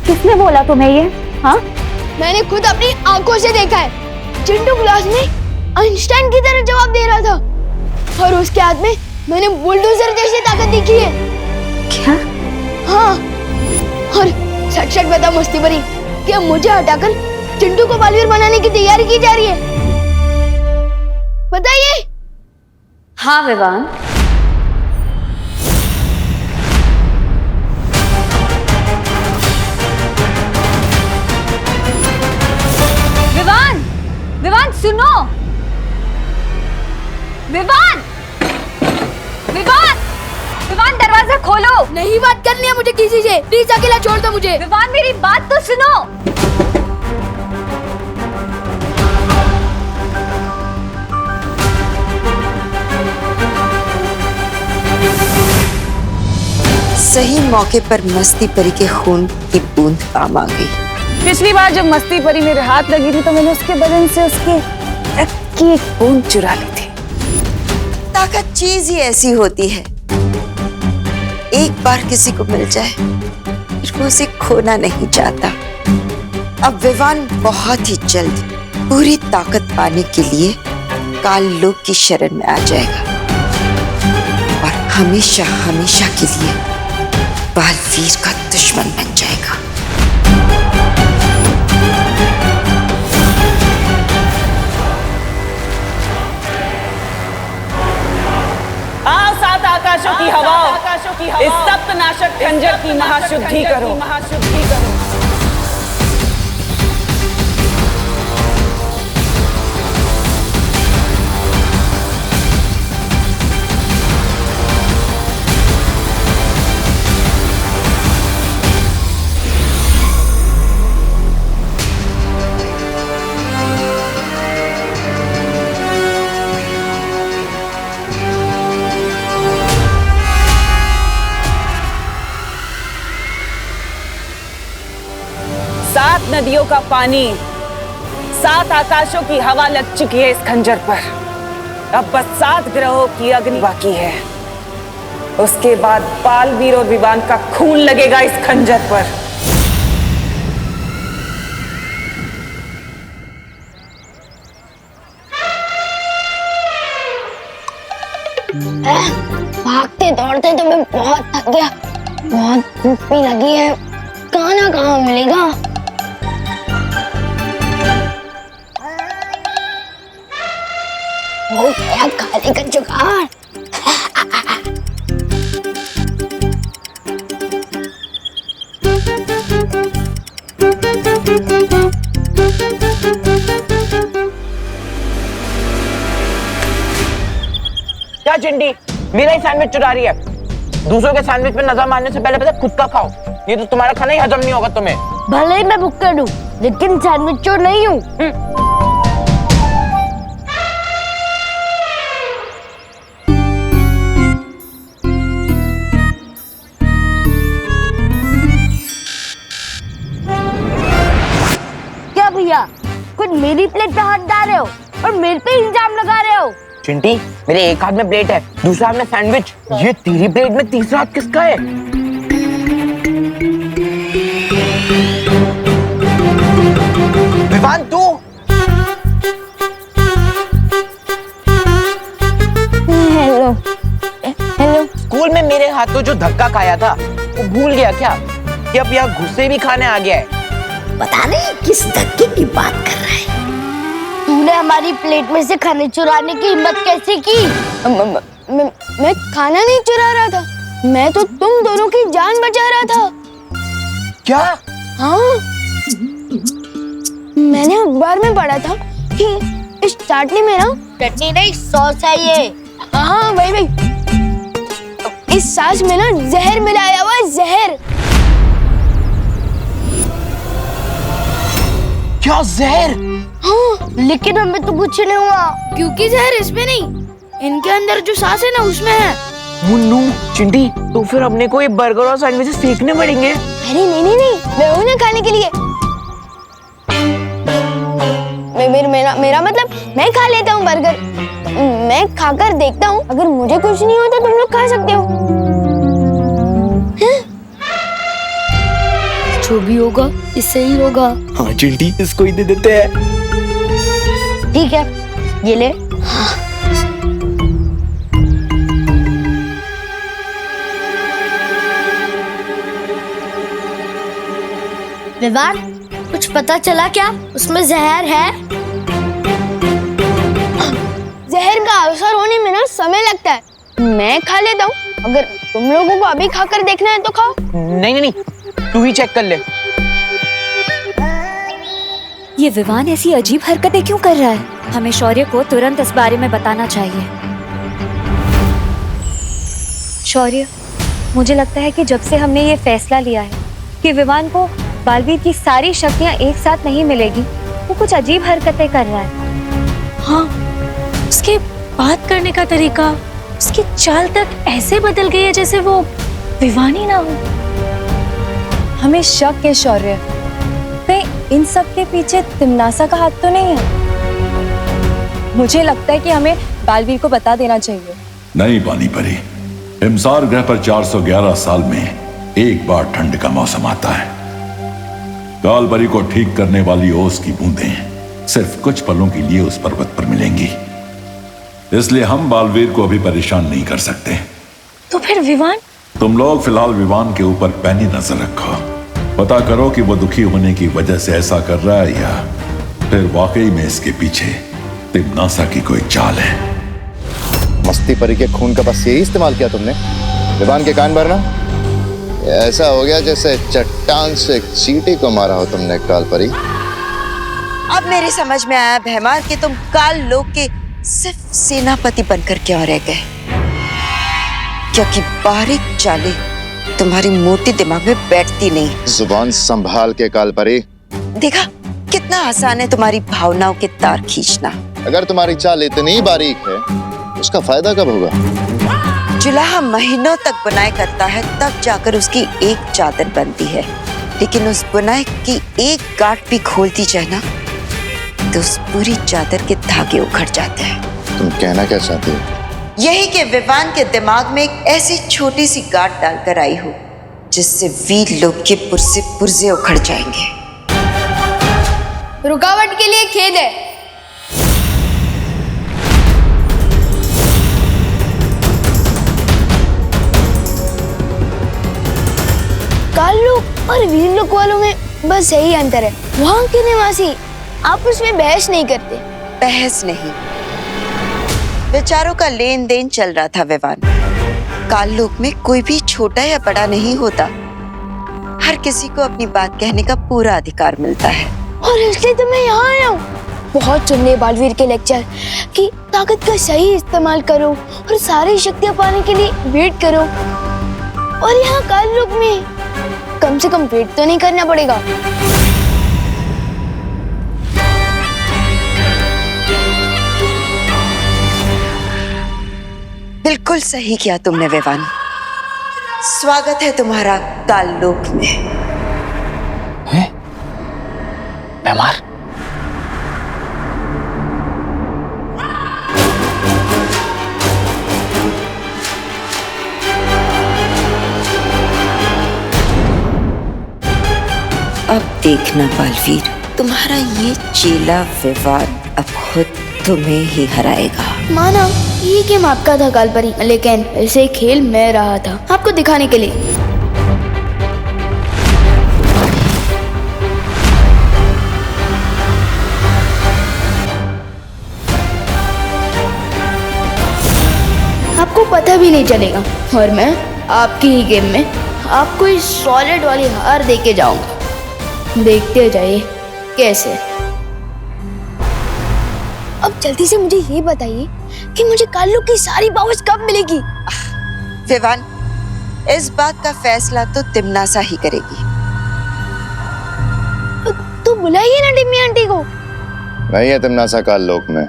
किसने बोला तुम्हें ये? हाँ, मैंने खुद अपनी आंखों से देखा है। चिंटू क्लास में आइंस्टाइन की तरह जवाब दे रहा था और उसके हाथ में मैंने बुलडोजर जैसी ताकत देखी है। क्या? हाँ, और सच बता मस्ती भरी कि मुझे हटाकर चिंटू को बालवीर बनाने की तैयारी की जा रही है। बताइए। हाँ विवान, विवान सुनो। विवान, दरवाजा खोलो। नहीं बात करनी है मुझे किसी से, प्लीज अकेला छोड़ दो मुझे। विवान, मेरी बात तो सुनो। सही मौके पर मस्ती परी के खून की बूंद काम आ गई। पिछली बार जब मस्ती परी मेरे हाथ लगी थी तो मैंने उसके बदन से उसके रक्त की एक बूंद चुरा ली थी। ताकत चीज ही ऐसी होती है, एक बार किसी को मिल जाए फिर वो उसे खोना नहीं चाहता। अब विवान बहुत ही जल्द पूरी ताकत पाने के लिए काल लोक की शरण में आ जाएगा और हमेशा हमेशा के लिए बालवीर का दुश्मन बन जाएगा। आओ सात आकाशों की हवाओं, इस सप्तनाशक खंजर की महाशुद्धि करो। सात नदियों का पानी, 7 आकाशों की हवा लग चुकी है इस खंजर पर। अब बस 7 ग्रहों की अग्नि बाकी है। उसके बाद बालवीर और विवान का खून लगेगा इस खंजर पर। भागते दौड़ते तो मैं बहुत थक गया, बहुत भूख भी लगी है। खाना कहाँ मिलेगा? हो गया खाने का जुगाड़। क्या चिंटी, मेरा ही सैंडविच चुरा रही है? दूसरों के सैंडविच पे नजर मारने से पहले खुद का खाओ, ये तो तुम्हारा खाना ही हजम नहीं होगा तुम्हें। भले ही मैं भुक्कड़ हूँ, लेकिन सैंडविच चोर नहीं हूँ। क्या भैया, खुद मेरी प्लेट पे हाथ डाल रहे हो और मेरे पे इल्जाम लगा रहे हो? चिंटी, मेरे एक हाथ में प्लेट है, दूसरा हाथ में सैंडविच। ये तेरी प्लेट में तीसरा हाथ किसका है? विवान तू? Hello hello. स्कूल में मेरे हाथ हाँ तो जो धक्का खाया था वो भूल गया क्या कि अब यहाँ गुस्से भी खाने आ गया है? पता नहीं किस धक्के की बात कर रहा है। तूने हमारी प्लेट में से खाने चुराने की हिम्मत कैसे की? मैं खाना नहीं चुरा रहा था, मैं तो तुम दोनों की जान बचा रहा था। क्या? हाँ, मैंने अखबार में पढ़ा था कि इस चाटनी में ना चटनी नहीं सॉस है ये। हाँ वही इस सास में ना जहर मिलाया हुआ है, जहर। क्या जहर? हाँ, लेकिन हमें तो कुछ नहीं हुआ क्योंकि जहर इसमें नहीं, इनके अंदर जो सांस है ना उसमें है। मुन्नू, चिंटी, तो फिर अपने को ये बर्गर और सैंडविचेस फेंकने पड़ेंगे। अरे नहीं, मैं हूँ ना खाने के लिए। मेरा मतलब मैं खा लेता हूँ बर्गर। मैं खाकर देखता हूँ, अगर मुझे कुछ नहीं होता तुम लोग खा सकते हो। जो भी होगा इससे ही होगा। हाँ चिंटी, इसको ही दे देते हैं। ठीक है, ये ले। विवान, कुछ पता चला क्या? उसमें जहर है? जहर का असर होने में ना समय लगता है। मैं खा लेता हूँ, अगर तुम लोगों को अभी खाकर देखना है तो खाओ। नहीं, तू ही चेक कर ले। ये विवान ऐसी अजीब हरकतें क्यों कर रहा है? हमें शौर्य को तुरंत इस बारे में बताना चाहिए। शौर्य, मुझे लगता है कि जब से हमने ये फैसला लिया है कि विवान को बालवीर की सारी शक्तियां एक साथ नहीं मिलेगी, वो कुछ अजीब हरकतें कर रहा है। हाँ, उसके बात करने का तरीका, उसकी चाल तक ऐसे बदल गई है जैसे वो विवान ही ना हो। हमें शक है शौर्य, कहीं इन सब के पीछे तिमनासा का हाथ तो नहीं है? मुझे लगता है कि हमें बालवीर को बता देना चाहिए। नहीं पानी परी, हिमसार ग्रह पर 411 साल में एक बार ठंड का मौसम आता है। कालपरी को ठीक करने वाली ओस की बूंदें सिर्फ कुछ पलों के लिए उस पर्वत पर मिलेंगी, इसलिए हम बालवीर को अभी परेशान नहीं कर सकते। तो फिर विवान? तुम लोग फिलहाल विवान के ऊपर पैनी नजर रखो, पता करो कि वो दुखी होने की वजह से ऐसा कर रहा है या फिर वाकई में इसके पीछे तिमनासा की कोई चाल है। मस्ती परी के खून का बस यही इस्तेमाल किया तुमने? विवान के कान भरना? ऐसा हो गया जैसे चट्टान से चींटी को मारा हो तुमने कालपरी। अब मेरी समझ में आया भैमार कि तुम काल लोक के सिर्फ सेनापति बनकर क्यों रह गए, क्योंकि बारीक चालें तुम्हारी मोटी दिमाग में बैठती नहीं। जुबान संभाल के कालपरी। देखा कितना आसान है तुम्हारी भावनाओं के तार खींचना। अगर तुम्हारी चाल इतनी बारीक है, उसका फायदा कब होगा? जुलाहा महीनों तक बुनाई करता है, तब जाकर उसकी एक चादर बनती है, लेकिन उस बुनाई की एक गांठ भी खोलती जाए ना तो उस पूरी चादर के धागे उखड़ जाते हैं। तुम कहना क्या चाहते हो? यही कि विवान के दिमाग में एक ऐसी छोटी सी गांठ डालकर आई हो जिससे वीर लोग के पुर्जे उखड़ जाएंगे। रुकावट के लिए खेद है। काल लोक और वीर लोक वालों में बस यही अंतर है, वहाँ के निवासी आपस में बहस नहीं करते। बहस नहीं, विचारों का लेन देन चल रहा था विवान। काल लोक में कोई भी छोटा या बड़ा नहीं होता, हर किसी को अपनी बात कहने का पूरा अधिकार मिलता है। और इसलिए तो मैं यहाँ आया हूँ। बहुत सुनने बालवीर के लेक्चर कि ताकत का सही इस्तेमाल करो और सारी शक्तियाँ पाने के लिए वेट करो, और यहाँ काल लोक में कम से कम वेट तो नहीं करना पड़ेगा। बिल्कुल सही किया तुमने विवान। स्वागत है तुम्हारा काल लोक में। हैं? भैमार? अब देखना बालवीर, तुम्हारा ये चेला विवान अब खुद तुम्हें ही हराएगा। माना ये गेम आपका था कालपरी, लेकिन ऐसे खेल मैं रहा था आपको दिखाने के लिए। आपको पता भी नहीं चलेगा और मैं आपकी ही गेम में आपको इस सॉलिड वाली हार दे के जाऊंगा। देखते जाइए कैसे। अब जल्दी से मुझे ये बताइए कि मुझे काल्लू की सारी पावर्स कब मिलेगी? विवान, इस बात का फैसला तो तिमनासा ही करेगी। तो बुलाइए ना टिम्मी आंटी को। नहीं है तिमनासा काल लोक में।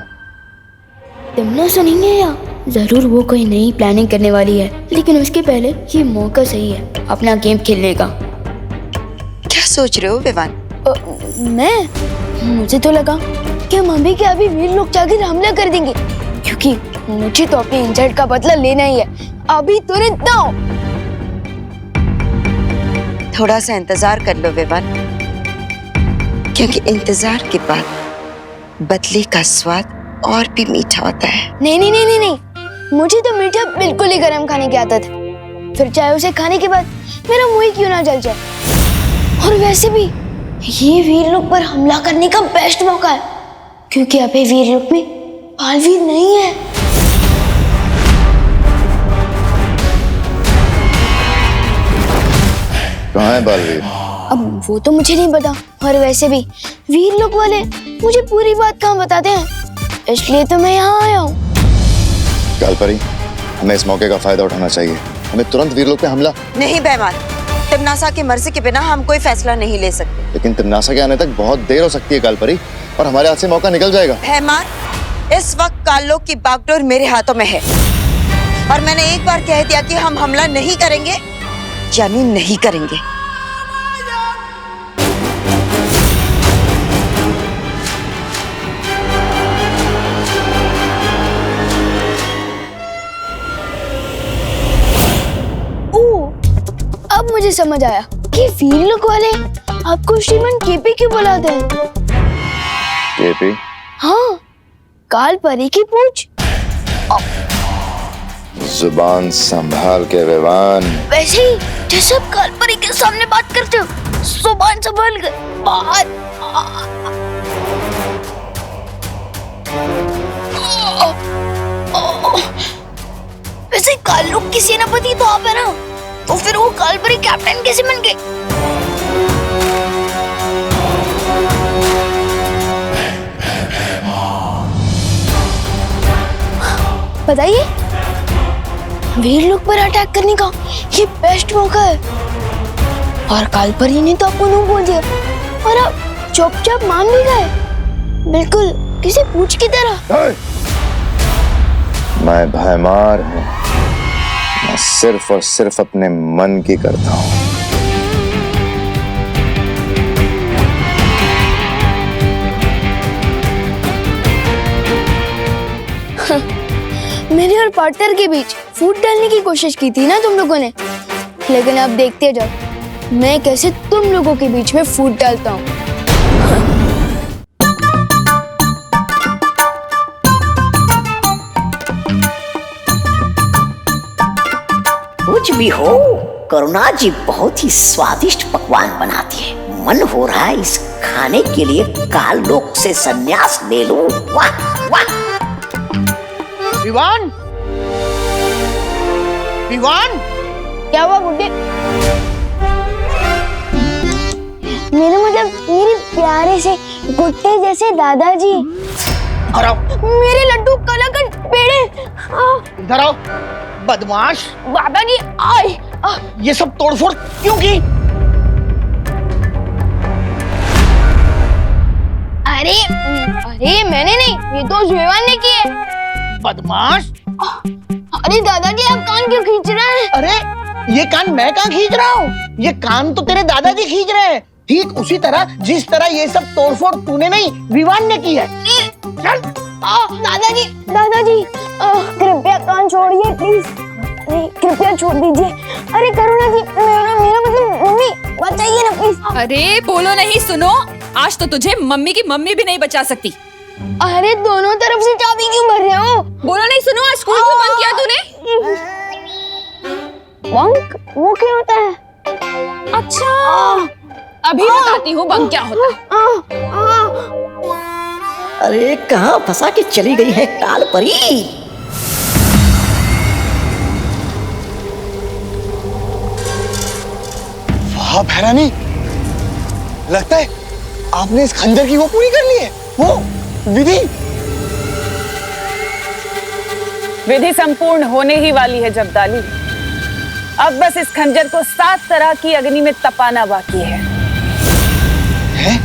तिमनासा नहीं है या जरूर वो कोई नई प्लानिंग करने वाली है, लेकिन उसके पहले ये मौका सही है अपना गेम खेलने का। क्या सोच रहे हो विवान? मुझे तो लगा कि हम अभी के अभी वीर लोग जाकर हमला कर देंगे, क्योंकि मुझे तो अपने इंसल्ट का बदला लेना ही है अभी तुरंत ना। थोड़ा सा इंतजार कर लो विवान, क्योंकि इंतजार के बाद बदले का स्वाद और भी मीठा होता है। नहीं नहीं नहीं नहीं नहीं, मुझे तो मीठा बिल्कुल ही गरम खाने की आदत है, फिर चाहे उसे खाने के बाद मेरा मुंह ही क्यों ना जल जाए। और वैसे भी ये वीर लोग पर हमला करने का बेस्ट मौका है, क्योंकि अभी वीर लोग में बालवीर नहीं है। कहाँ है बालवीर? अब वो तो मुझे नहीं पता, और वैसे भी वीर लोग वाले मुझे पूरी बात कहाँ बताते हैं, इसलिए तो मैं यहाँ आया हूँ। कालपरी, हमें इस मौके का फायदा उठाना चाहिए। हमें तुरंत वीरलोक पे हमला। नहीं बेमान, तिमनासा की मर्जी के बिना हम कोई फैसला नहीं ले सकते। लेकिन तिमनासा के आने तक बहुत देर हो सकती है कालपरी, और हमारे हाथ से मौका निकल जाएगा। बेमान, इस वक्त काल्लोक की बागडोर मेरे हाथों में है, और मैंने एक बार कह दिया कि हम हमला नहीं करेंगे यानी नहीं करेंगे। अब मुझे समझ आया कि वीर लोग वाले आपको श्रीमान केपी क्यों बुलाते हैं। केपी? हाँ, कालपरी की पूछ। जुबान संभाल के विवान। वैसे ही जैसे आप कालपरी के सामने बात करते हो, जुबान संभाल कर बात। वैसे काल्लू की सेनापति तो आप है ना, तो फिर वो कालपरी कैप्टन कैसे बन गए? बताइए, वीर लोग पर अटैक करने का ये बेस्ट मौका है, और कालपरी ने तो आपको नो बोल दिया और आप चुपचाप मान भी गए, बिल्कुल किसी पूछ की तरह। मैं भयमार हूँ, मैं सिर्फ और सिर्फ अपने मन की करता हूँ। मेरे और पार्टनर के बीच फूट डालने की कोशिश की थी ना तुम लोगों ने, लेकिन अब देखते जाओ मैं कैसे तुम लोगों के बीच में फूट डालता हूँ। कुछ भी हो, करुणा जी बहुत ही स्वादिष्ट पकवान बनाती है। मन हो रहा है इस खाने के लिए काल लोक से संन्यास ले लूं। वाह वाह। विवान, विवान, क्या हुआ गुड्डे? मेरे मतलब मेरे प्यारे से गुड्डे जैसे दादाजी। इधर आओ। मेरे लड्डू कलाकंद पेड़े। इधर आओ बदमाश। दादाजी आए। ये सब तोड़फोड़ क्यों की? अरे अरे मैंने नहीं, ये तो विवान ने की है। बदमाश। अरे दादाजी आप कान क्यों खींच रहे हैं? अरे ये कान मैं कहाँ खींच रहा हूँ, ये कान तो तेरे दादाजी खींच रहे हैं, ठीक उसी तरह जिस तरह ये सब तोड़फोड़ तूने नहीं विवान ने की है। चल। दादाजी दादाजी कृपया कान छोड़िए प्लीज, कृपया छोड़ दीजिए। अरे करुणा जी, मेरा मतलब मम्मी, बचाइए ना प्लीज। अरे बोलो नहीं, सुनो, आज तो तुझे मम्मी की मम्मी भी नहीं बचा सकती। अरे दोनों तरफ से चाबी क्यों भर रहे हो? बोलो नहीं, सुनो, आज स्कूल क्यों बंद किया तूने? बंक वो क्या होता है? अच्छा, अभी बताती हूँ बंक क्या होता है। अरे कहाँ फंसा के चली गई है काल परी? वाह भैरानी, लगता है आपने इस खंजर की वो पूरी कर ली है, वो विधि। विधि संपूर्ण होने ही वाली है जब्दाली। अब बस इस खंजर को 7 तरह की अग्नि में तपाना बाकी है। हैं?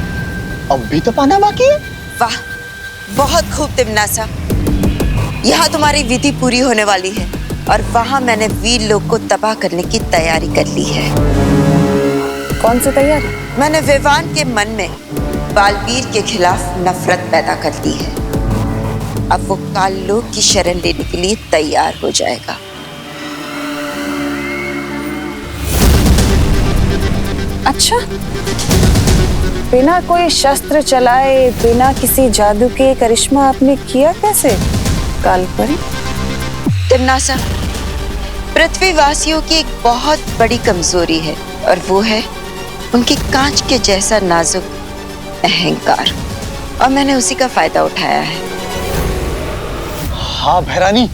अब भी तपाना बाकी है? वाह, बहुत खूब तिमनासा। यहाँ तुम्हारी विधि पूरी होने वाली है और वहाँ मैंने वीर लोग को तबाह करने की तैयारी कर ली है। कौन सी तैयारी? मैंने विवान के मन में बालवीर के खिलाफ नफरत पैदा कर दी है। अब वो काल लोक की शरण लेने के लिए तैयार हो जाएगा। अच्छा, बिना कोई शस्त्र चलाए, बिना किसी जादू के करिश्मा आपने किया कैसे कालपरी? तिमनासा, पृथ्वीवासियों की एक बहुत बड़ी कमजोरी है और वो है उनकी कांच के जैसा नाजुक अहंकार, और मैंने उसी का फायदा उठाया है। हाँ भैरानी,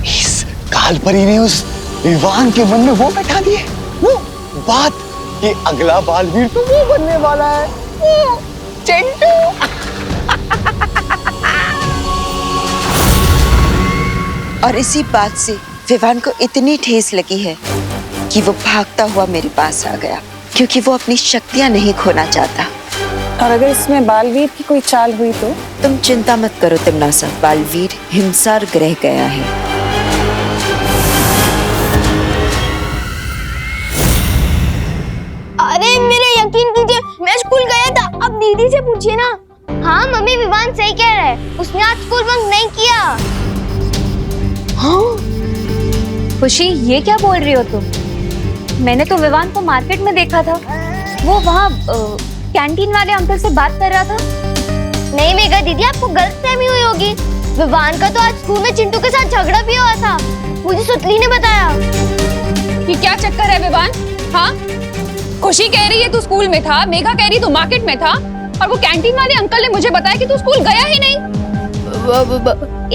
इस कालपरी ने उस विवान के मन में वो बैठा दी है, वो बात कि अगला बालवीर तो वो बनने वाला है, वो चिंटू। और इसी बात से विवान को इतनी ठेस लगी है कि वो भागता हुआ मेरे पास आ गया, क्योंकि वो अपनी शक्तियां नहीं खोना चाहता। और अगर इसमें बालवीर की कोई चाल हुई तो? तुम चिंता मत करो तिमनासा, बालवीर हिमसार ग्रह गया है। अरे मेरे यकीन कीजिए, मैं स्कूल गया था। अब दीदी से पूछिए ना। हाँ मम्मी, विवान सही कह रहा है, उसने आज स्कूल बंक नहीं किया। हाँ? खुशी, ये क्या बोल रही हो तुम? मैंने तो विवान को मार्केट में देखा था, वो वहाँ कैंटीन वाले अंकल से बात कर रहा था। नहीं मेघा दीदी, आपको गलतफहमी हुई होगी। विवान का तो आज स्कूल में चिंटू के साथ झगड़ा भी हुआ था, मुझे सुतली ने बताया। कि क्या चक्कर है विवान? हाँ, खुशी कह रही है तू स्कूल में था, मेघा कह रही तू मार्केट में था, और वो कैंटीन वाले अंकल ने मुझे बताया कि तू स्कूल गया ही नहीं।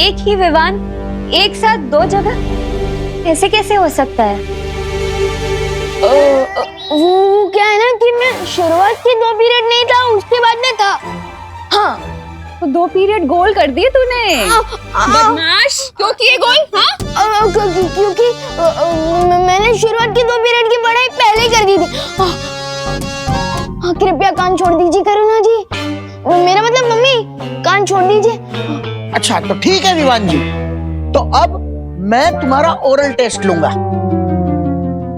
एक ही विवान एक साथ 2 जगह, ऐसे कैसे हो सकता है? वो क्या है ना कि मैं शुरुआत के 2 पीरियड नहीं था, उसके बाद में था। हाँ, तो 2 पीरियड गोल कर दिए तूने। बदमाश, क्यों किए गोल? हाँ, क्योंकि मैंने शुरुआत की 2 पीरियड की पढ़ाई पहले कर दी थी। हाँ, कृपया कान छोड़ दीजिए करुणा जी, मेरा मतलब मम्मी, कान छोड़ दीजिए। अच्छा तो ठीक है विवान जी, तो अब मैं तुम्हारा ओरल टेस्ट लूंगा।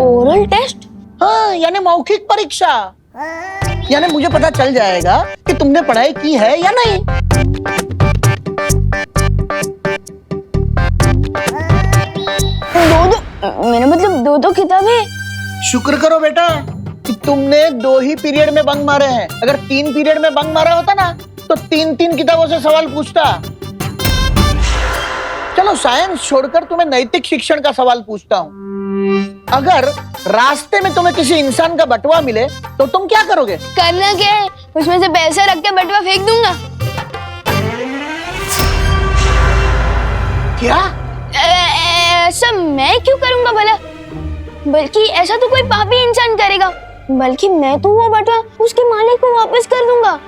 Oral test? हाँ, यानी मौखिक परीक्षा। यानी मुझे पता चल जाएगा कि तुमने पढ़ाई की है या नहीं। मेरा मतलब 2 किताबें। शुक्र करो बेटा कि तुमने 2 ही पीरियड में बंक मारे हैं। अगर 3 पीरियड में बंक मारा होता ना तो 3-3 किताबों से सवाल पूछता। चलो साइंस छोड़कर तुम्हें नैतिक शिक्षण का सवाल पूछता हूँ। अगर रास्ते में तुम्हें किसी इंसान का बटुआ मिले तो तुम क्या करोगे? करना क्या है, उसमें से पैसे रख के बटुआ फेंक दूंगा। क्या? ऐसा मैं क्यों करूंगा भला? बल्कि ऐसा तो कोई पापी इंसान करेगा, बल्कि मैं तो वो बटुआ उसके मालिक को वापस कर दूंगा।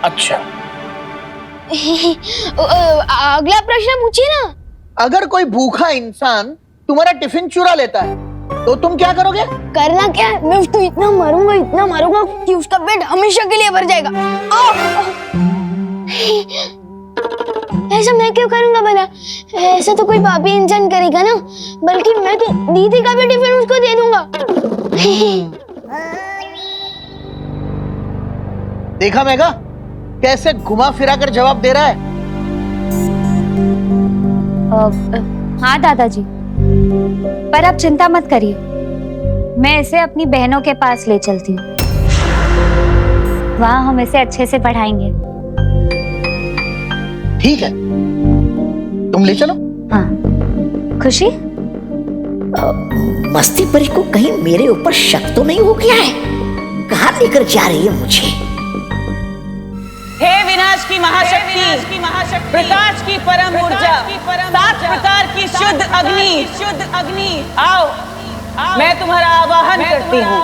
अच्छा अगला प्रश्न पूछिए ना। अगर कोई भूखा इंसान तुम्हारा टिफिन चुरा लेता है तो तुम क्या करोगे? करना क्या है, मैं उसको इतना मारूंगा कि उसका पेट हमेशा के लिए भर जाएगा। ऐसा मैं क्यों करूंगा भला? ऐसा तो कोई पापी इंसान करेगा ना, बल्कि मैं तो दीदी का भी टिफिन उसको दे दूंगा। देखा मेघा कैसे घुमा फिरा कर जवाब दे रहा है। हाँ दादाजी, पर आप चिंता मत करिए, मैं इसे अपनी बहनों के पास ले चलती हूँ, वहाँ हम इसे अच्छे से पढ़ाएंगे। ठीक है, तुम ले चलो। हाँ खुशी, मस्ती परी को कहीं मेरे ऊपर शक तो नहीं हो गया है? कहाँ लेकर जा रही है मुझे? हे विनाश की महाशक्ति, प्रकाश की परम ऊर्जा, 7 प्रकार की शुद्ध अग्नि, आओ, मैं तुम्हारा आवाहन करती हूँ।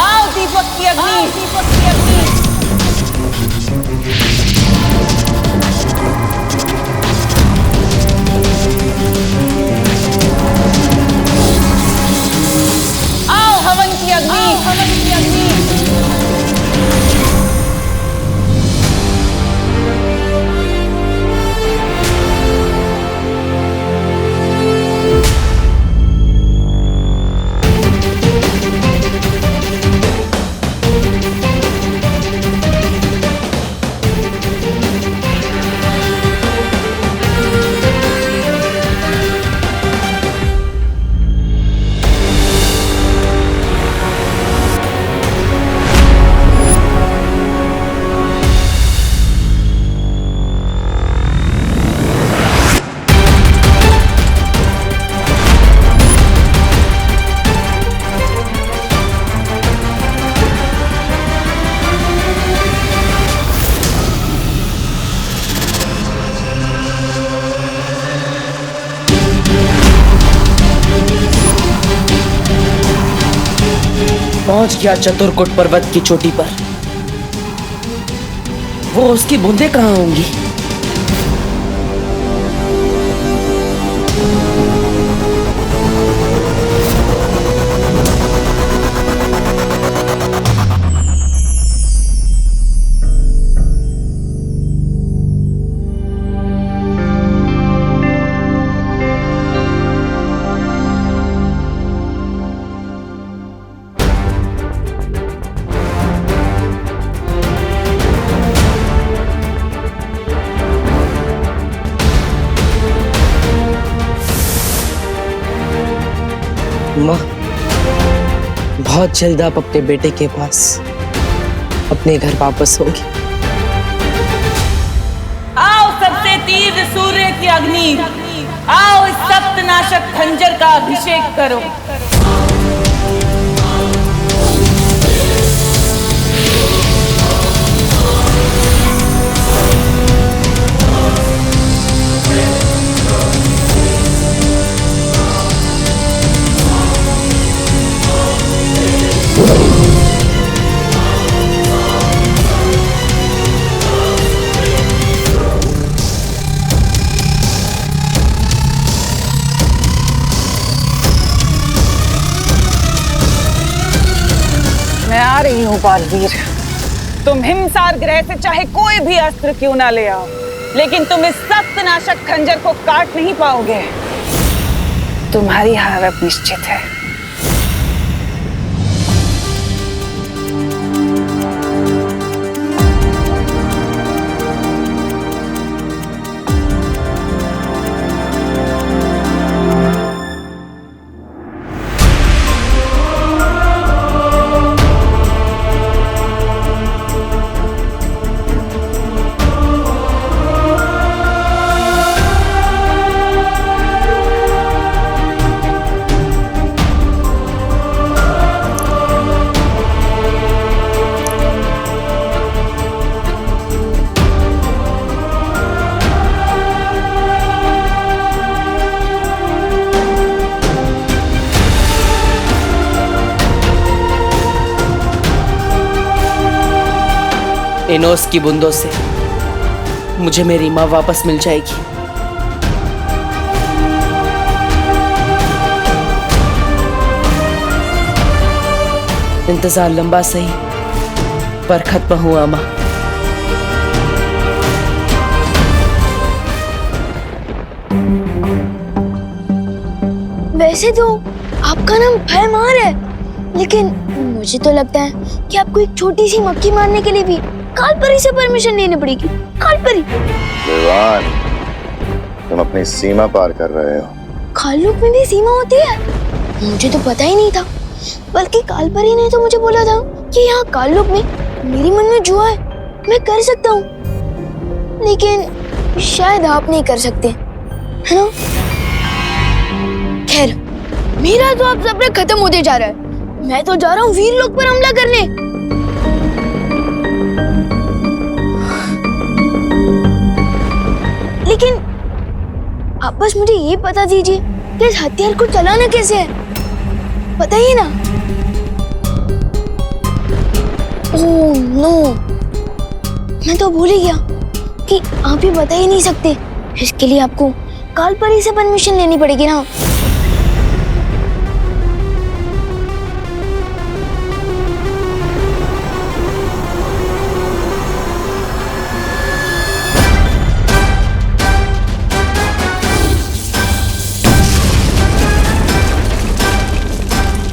आओ दीपक की अग्नि, आओ हवन की अग्नि, पहुंच गया चतुर्कुट पर्वत की चोटी पर। वो उसकी बूंदें कहाँ होंगी? माँ, बहुत जल्द आप अपने बेटे के पास अपने घर वापस होंगे। आओ सबसे तीव्र सूर्य की अग्नि, आओ इस सप्तनाशक खंजर का अभिषेक करो। मैं आ रही हूँ बालवीर। तुम हिमसार ग्रह से चाहे कोई भी अस्त्र क्यों ना ले आओ, लेकिन तुम इस सप्तनाशक खंजर को काट नहीं पाओगे। तुम्हारी हार अब निश्चित है। इनोस की बूंदों से मुझे मेरी माँ वापस मिल जाएगी। इंतजार लंबा सही पर खत्म हुआ माँ। वैसे तो आपका नाम भयमार है, लेकिन मुझे तो लगता है कि आपको एक छोटी सी मक्खी मारने के लिए भी कालपरी से परमिशन लेनी पड़ेगी। कालपरी? विवान, तुम अपनी सीमा पार कर रहे हो। खालुक में भी सीमा होती है? मुझे तो पता ही नहीं था, बल्कि कालपरी ने तो मुझे बोला था कि यहाँ काललोक में मेरी मन में जुआ है, मैं कर सकता हूँ, लेकिन शायद आप नहीं कर सकते, है ना? खैर, मेरा तो अब सब्र खत्म होते जा रहा है। मैं तो जा रहा हूँ वीरलोक पर हमला करने। लेकिन आप बस मुझे ये बता दीजिए कि इस हथियार को चलाना कैसे है, बताइए ना। ओह नो, मैं तो भूल ही गया कि आप ही बता ही नहीं सकते। इसके लिए आपको कालपरी से परमिशन लेनी पड़ेगी ना।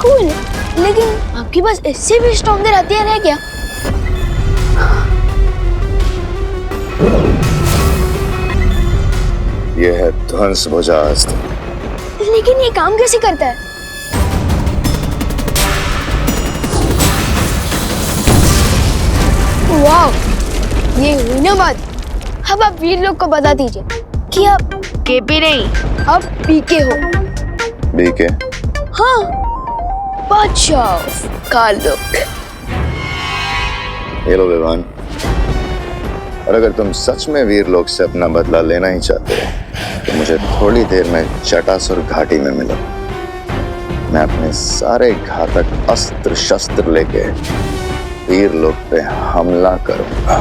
कूल, लेकिन आपके पास इससे भी स्ट्रॉन्गर हथियार है क्या? यह है ध्वंस भुजा अस्त्र। लेकिन ये काम कैसे करता है? वाह, ये हुई ना बात। अब आप वीरलोक को बता दीजिए कि आप केपी नहीं, आप पीके हो। बीके? हाँ, बादशाह काललोक। ये लो विवान, और अगर तुम सच में वीरलोक से अपना बदला लेना ही चाहते हो तो मुझे थोड़ी देर में जटासुर घाटी में मिलो। मैं अपने सारे घातक अस्त्र शस्त्र लेके वीरलोक पे हमला करूंगा।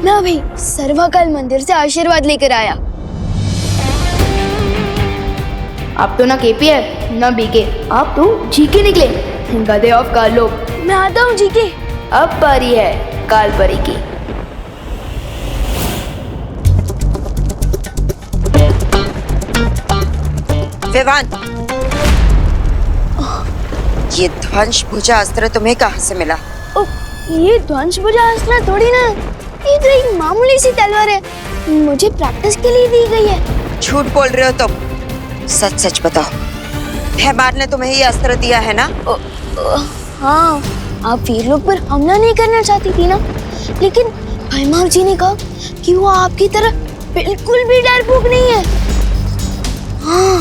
मैं अभी सर्वकाल मंदिर से आशीर्वाद लेकर आया। आप तो ना केपी है ना बीके, आप तो जीके निकले, गधे ऑफ काललोक। मैं आता हूँ जीके। अब बारी है कालपरी की। विवान, ये ध्वंस भुजा अस्त्र तुम्हें कहाँ से मिला? ये ध्वंस भुजा अस्त्र थोड़ी ना, ये तो एक मामूली सी तलवार है, मुझे प्रैक्टिस के लिए दी गई है। झूठ बोल रहे हो तुम, सच सच बताओ। भैमार ने तुम्हें ये अस्त्र दिया है ना? हाँ, आप वीरलोक पर हमला नहीं करना चाहती थी ना, लेकिन भैमार जी ने कहा कि वो आपकी तरह बिल्कुल भी डरपोक नहीं है। हाँ,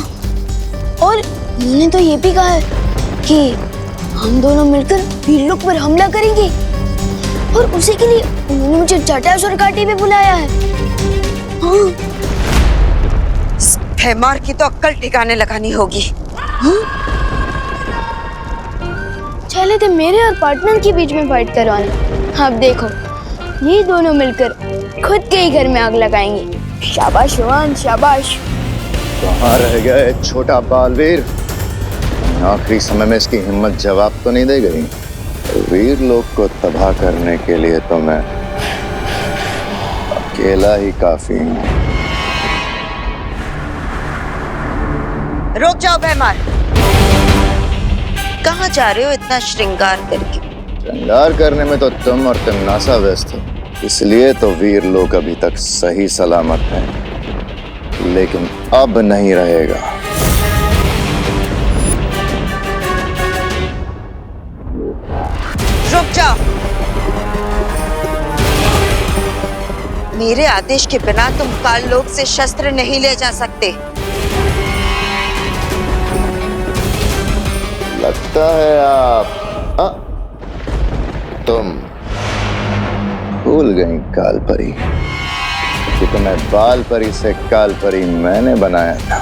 और उन्होंने तो ये भी कहा है कि हम दोनों मिलकर वीरलोक पर हमला करेंगे, और उसी के लिए उन्होंने मुझे जटासुर घाटी में बुलाया है। हाँ। भैमार की तो अक्ल ठिकाने लगानी होगी। हाँ? चले थे मेरे और पार्टनर के बीच में फाइट करवाने, अब देखो ये दोनों मिलकर खुद के ही घर में आग लगाएंगे। शाबाश रोहन, शाबाश। कहाँ रह गया है छोटा बालवीर? आखिरी समय में इसकी हिम्मत जवाब तो नहीं दे गई। वीरलोक को तबाह करने के लिए तो मैं अकेला ही काफी हूँ। रुक जाओ भैमार, कहाँ जा रहे हो इतना श्रृंगार करके? श्रृंगार करने में तो तुम और तिमनासा व्यस्त हो, इसलिए तो वीरलोक अभी तक सही सलामत है, लेकिन अब नहीं रहेगा। रुक जाओ, मेरे आदेश के बिना तुम काललोक से शस्त्र नहीं ले जा सकते। लगता है आप तुम भूल गई कालपरी कि तुम्हें बालपरी से कालपरी मैंने बनाया था।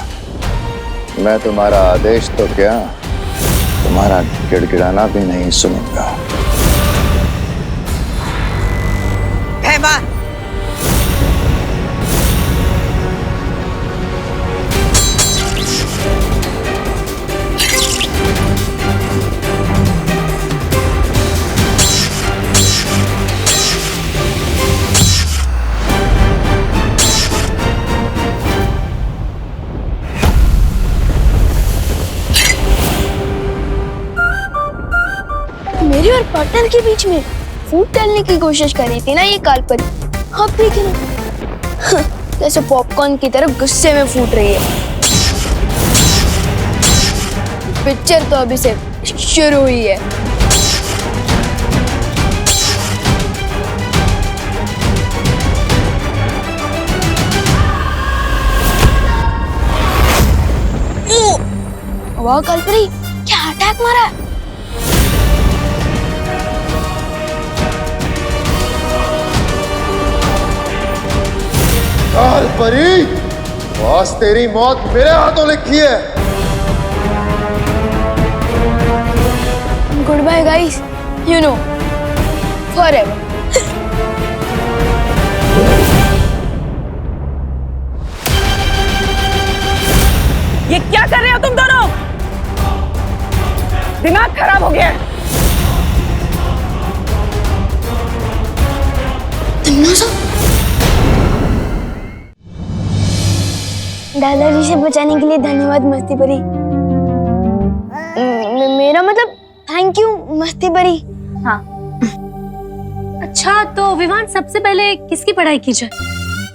मैं तुम्हारा आदेश तो क्या, तुम्हारा गिड़गिड़ाना भी नहीं सुनूंगा। भैमार, मेरे और पार्टनर के बीच में फूट डालने की कोशिश कर रही थी ना ये कालपरी। आप देखे ना, जैसे पॉपकॉर्न की तरह गुस्से में फूट रही है। पिक्चर तो अभी से शुरू हुई है। वाह कल्परी, क्या अटैक मारा है। काल परी, आज तेरी मौत मेरे हाथों लिखी है। Good bye guys, you know forever. ये क्या कर रहे हो तुम दोनों? दिमाग खराब हो गया है। दादाजी से बचाने के लिए धन्यवाद मस्ती परी। मेरा मतलब थैंक यू मस्ती परी। हाँ। अच्छा तो विवान सबसे पहले किसकी पढ़ाई की जाए?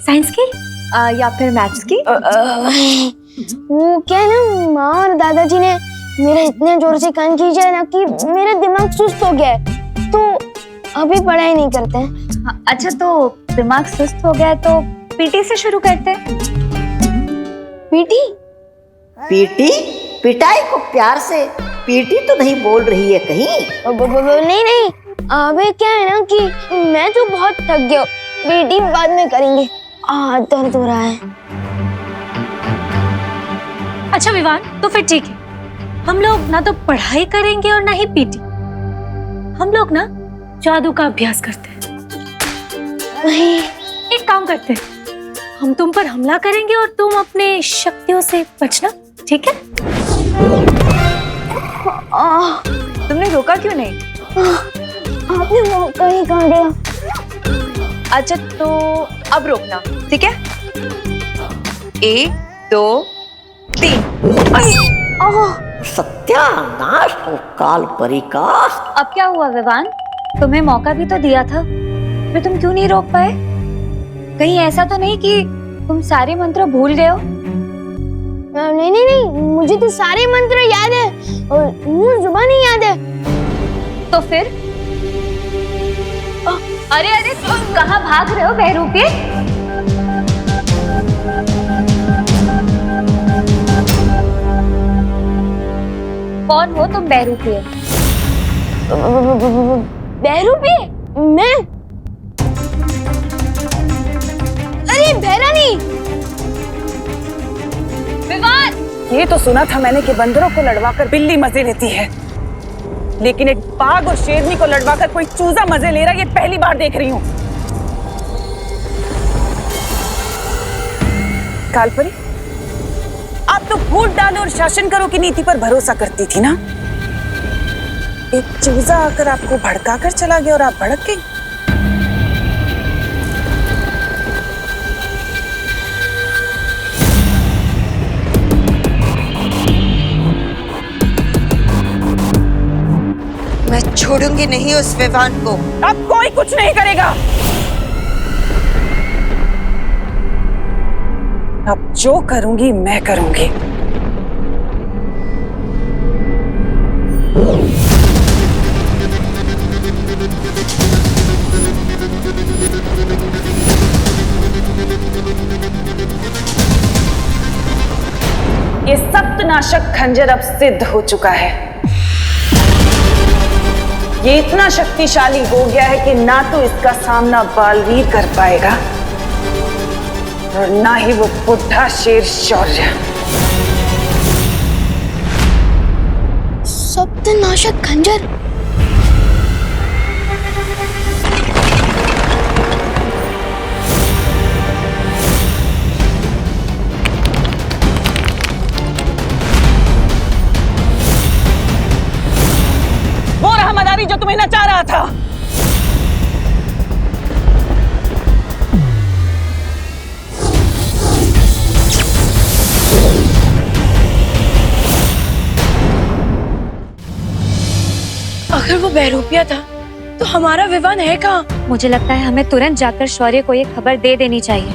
साइंस की या फिर मैथ्स की? वो क्या है ना, माँ और दादाजी ने मेरा इतने जोर से कान खींचा ना कि मेरा दिमाग सुस्त हो गया है, तो अभी पढ़ाई नहीं करते हैं। हाँ, अच्छा तो दिमाग सुस्त हो गया है तो पीटी से शुरू करते हैं। पीटी? पीटी? पिटाई को प्यार से पीटी तो नहीं बोल रही है कहीं? नहीं नहीं, अबे क्या है ना कि मैं तो बहुत थक गया, पीटी बाद में करेंगे, दर्द हो रहा है। अच्छा विवान, तो फिर ठीक है, हम लोग ना तो पढ़ाई करेंगे और ना ही पीटी। हम लोग ना जादू का अभ्यास करते हैं। एक काम करते हैं, हम तुम पर हमला करेंगे और तुम अपने शक्तियों से बचना, ठीक है? तुमने रोका क्यों नहीं? आपने मौका ही कहा दिया। अच्छा तो अब रोकना, ठीक है? 1 2 3। सत्यानाश हो काल परी का। अब क्या हुआ विवान, तुम्हें मौका भी तो दिया था, फिर तुम क्यों नहीं रोक पाए? कहीं ऐसा तो नहीं कि तुम सारे मंत्र भूल गए हो? नहीं नहीं नहीं, मुझे तो सारे मंत्र याद है और मुंह जुबान ही याद है। तो फिर? अरे अरे तुम कहाँ भाग रहे हो बहरूपे? कौन हो तुम बहरूपे? बहरूपे? मैं? अरे बहरानी। विवान! ये तो सुना था मैंने कि बंदरों को लड़वाकर बिल्ली मजे लेती है, लेकिन एक बाघ और शेरनी को लड़वाकर कोई चूजा मजे ले रहा है, ये पहली बार देख रही हूँ। कालपरी, आप तो वोट डालो और शासन करो की नीति पर भरोसा करती थी ना। एक चूजा आकर आपको भड़काकर चला गया और आप भड़क गई। मैं छोड़ूंगी नहीं उस विवान को। अब कोई कुछ नहीं करेगा। अब जो करूंगी मैं करूंगी। ये सप्तनाशक खंजर अब सिद्ध हो चुका है। ये इतना शक्तिशाली हो गया है कि ना तो इसका सामना बालवीर कर पाएगा और ना ही वो बुढ़ा शेर शौर्य। सप्तनाशक खंजर? वो रहा मदारी जो तुम्हें नचा रहा था। अगर वो बहरूपिया था तो हमारा विवान है कहाँ? मुझे लगता है हमें तुरंत जाकर शौर्य को ये खबर दे देनी चाहिए।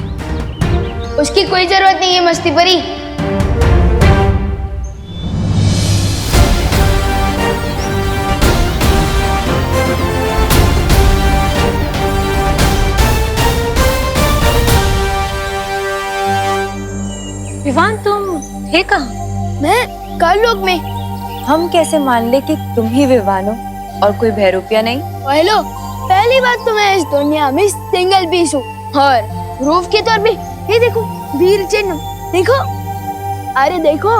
उसकी कोई जरूरत नहीं है मस्ती परी। मैं कालोक में। हम कैसे मान ले कि तुम ही विवान हो और कोई भैरूपिया नहीं? हेलो, पहली बात तो मैं इस दुनिया में सिंगल पीस हूँ और प्रूफ के तौर पे ये देखो वीर चिन्ह, देखो, अरे देखो,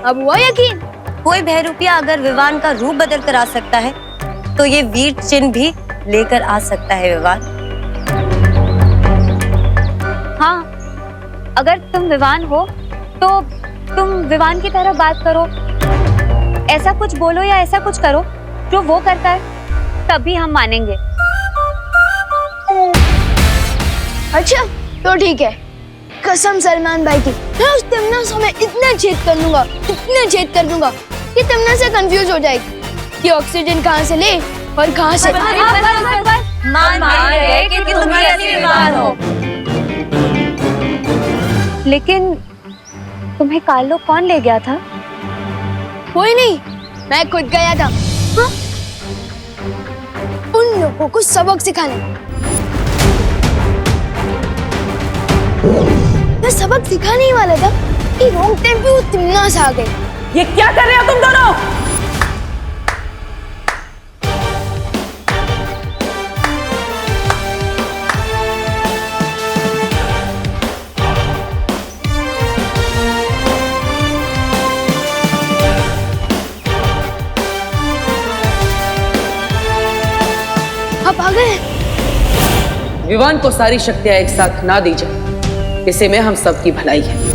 अब हुआ यकीन? कोई भैरूपिया अगर विवान का रूप बदल कर आ सकता है तो ये वीर चिन्ह भी लेकर आ सकता है विवान। हाँ, अगर तुम विवान हो तो तुम विवान की तरह बात करो, ऐसा कुछ बोलो या ऐसा कुछ करो जो वो करता है, तभी हम मानेंगे। अच्छा तो ठीक है, कसम सलमान भाई की, मैं उस तमन्ना में इतना छेद कर दूंगा, इतना छेद कर दूंगा कि तमन्ना से कंफ्यूज हो जाएगी कि ऑक्सीजन कहाँ से ले और कहाँ से। मान गए कि तुम ही असली विवान हो। लेकिन तुम्हें कालो कौन ले गया था? कोई नहीं, मैं खुद गया था। हाँ? उन लोगों को सबक सिखाने। मैं सबक सिखाने ही वाला था कि रॉन्ग टाइम पे वो तमन्ना से आ गई। ये क्या कर रहे हो तुम दोनों? आप आ गए? विवान को सारी शक्तियां एक साथ ना दी जाए, इसे में हम सबकी भलाई है।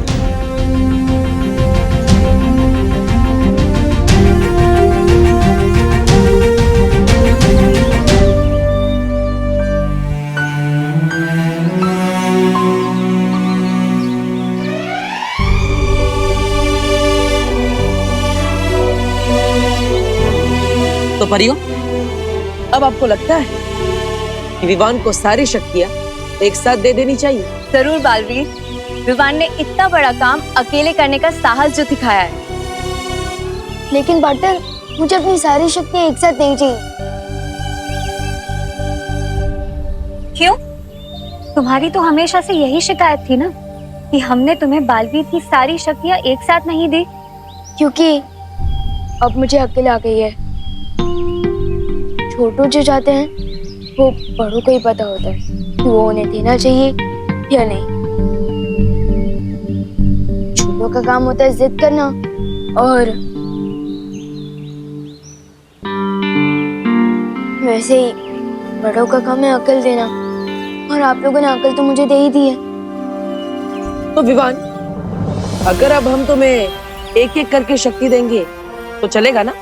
तो परियों, अब आपको लगता है कि विवान को सारी शक्तियां एक साथ दे देनी चाहिए? जरूर बालवीर, विवान ने इतना बड़ा काम अकेले करने का साहस जो दिखाया है। लेकिन पार्टनर, मुझे अपनी सारी शक्तियां एक साथ नहीं चाहिए। क्यों? तुम्हारी तो हमेशा से यही शिकायत थी ना कि हमने तुम्हें बालवीर की सारी शक्तियां एक साथ नहीं दी। क्योंकि अब मुझे अकेले आ गई है। छोटू जो चाहते हैं वो बड़ों को ही पता होता है कि वो उन्हें देना चाहिए या नहीं। छोटों का काम होता है जिद करना और वैसे ही बड़ों का काम है अकल देना, और आप लोगों ने अकल तो मुझे दे ही दी है। तो विवान, अगर अब हम तुम्हें एक एक करके शक्ति देंगे तो चलेगा ना?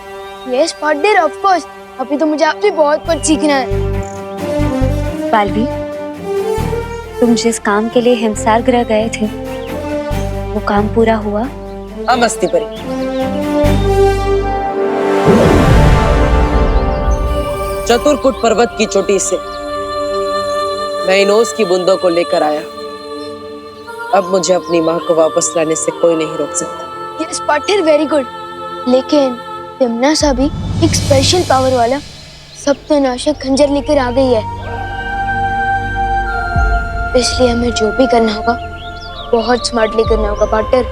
Yes partner, of course. अभी तो मुझे आपसे बहुत कुछ सीखना है। बालवीर, तुम जिस काम के लिए हिमसार ग्रह गए थे वो काम पूरा हुआ? हाँ मस्ती परी, चतुरकुट पर्वत की चोटी से मैं इन ओस की बूंदों को लेकर आया। अब मुझे अपनी माँ को वापस लाने से कोई नहीं रोक सकता। Yes partner, very good. लेकिन तमन्ना सा भी एक स्पेशल पावर वाला सप्तनाशक खंजर लेकर आ गई है, इसलिए हमें जो भी करना होगा बहुत स्मार्टली करना होगा पार्टनर।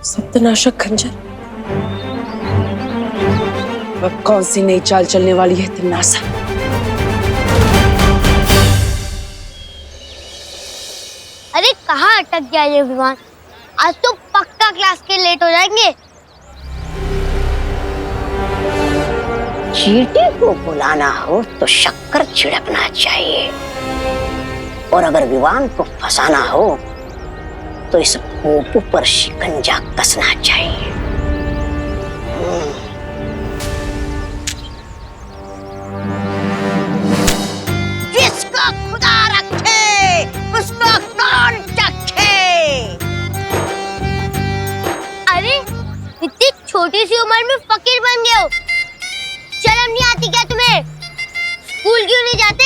सप्तनाशक खंजर? अब कौन सी नई चाल चलने वाली है तमन्नासा? अरे कहाँ अटक गया ये विमान? आज तो पक्का क्लास के लेट हो जाएंगे। चींटी को बुलाना हो तो शक्कर छिड़कना चाहिए, और अगर विवान को फंसाना हो तो इस पोपू पर शिकंजा कसना चाहिए। जिसको खुदा रखे उसको कौन चखे। अरे इतनी छोटी सी उम्र में फकीर बन गए हो, शर्म नहीं आती क्या तुम्हें? स्कूल क्यों नहीं जाते?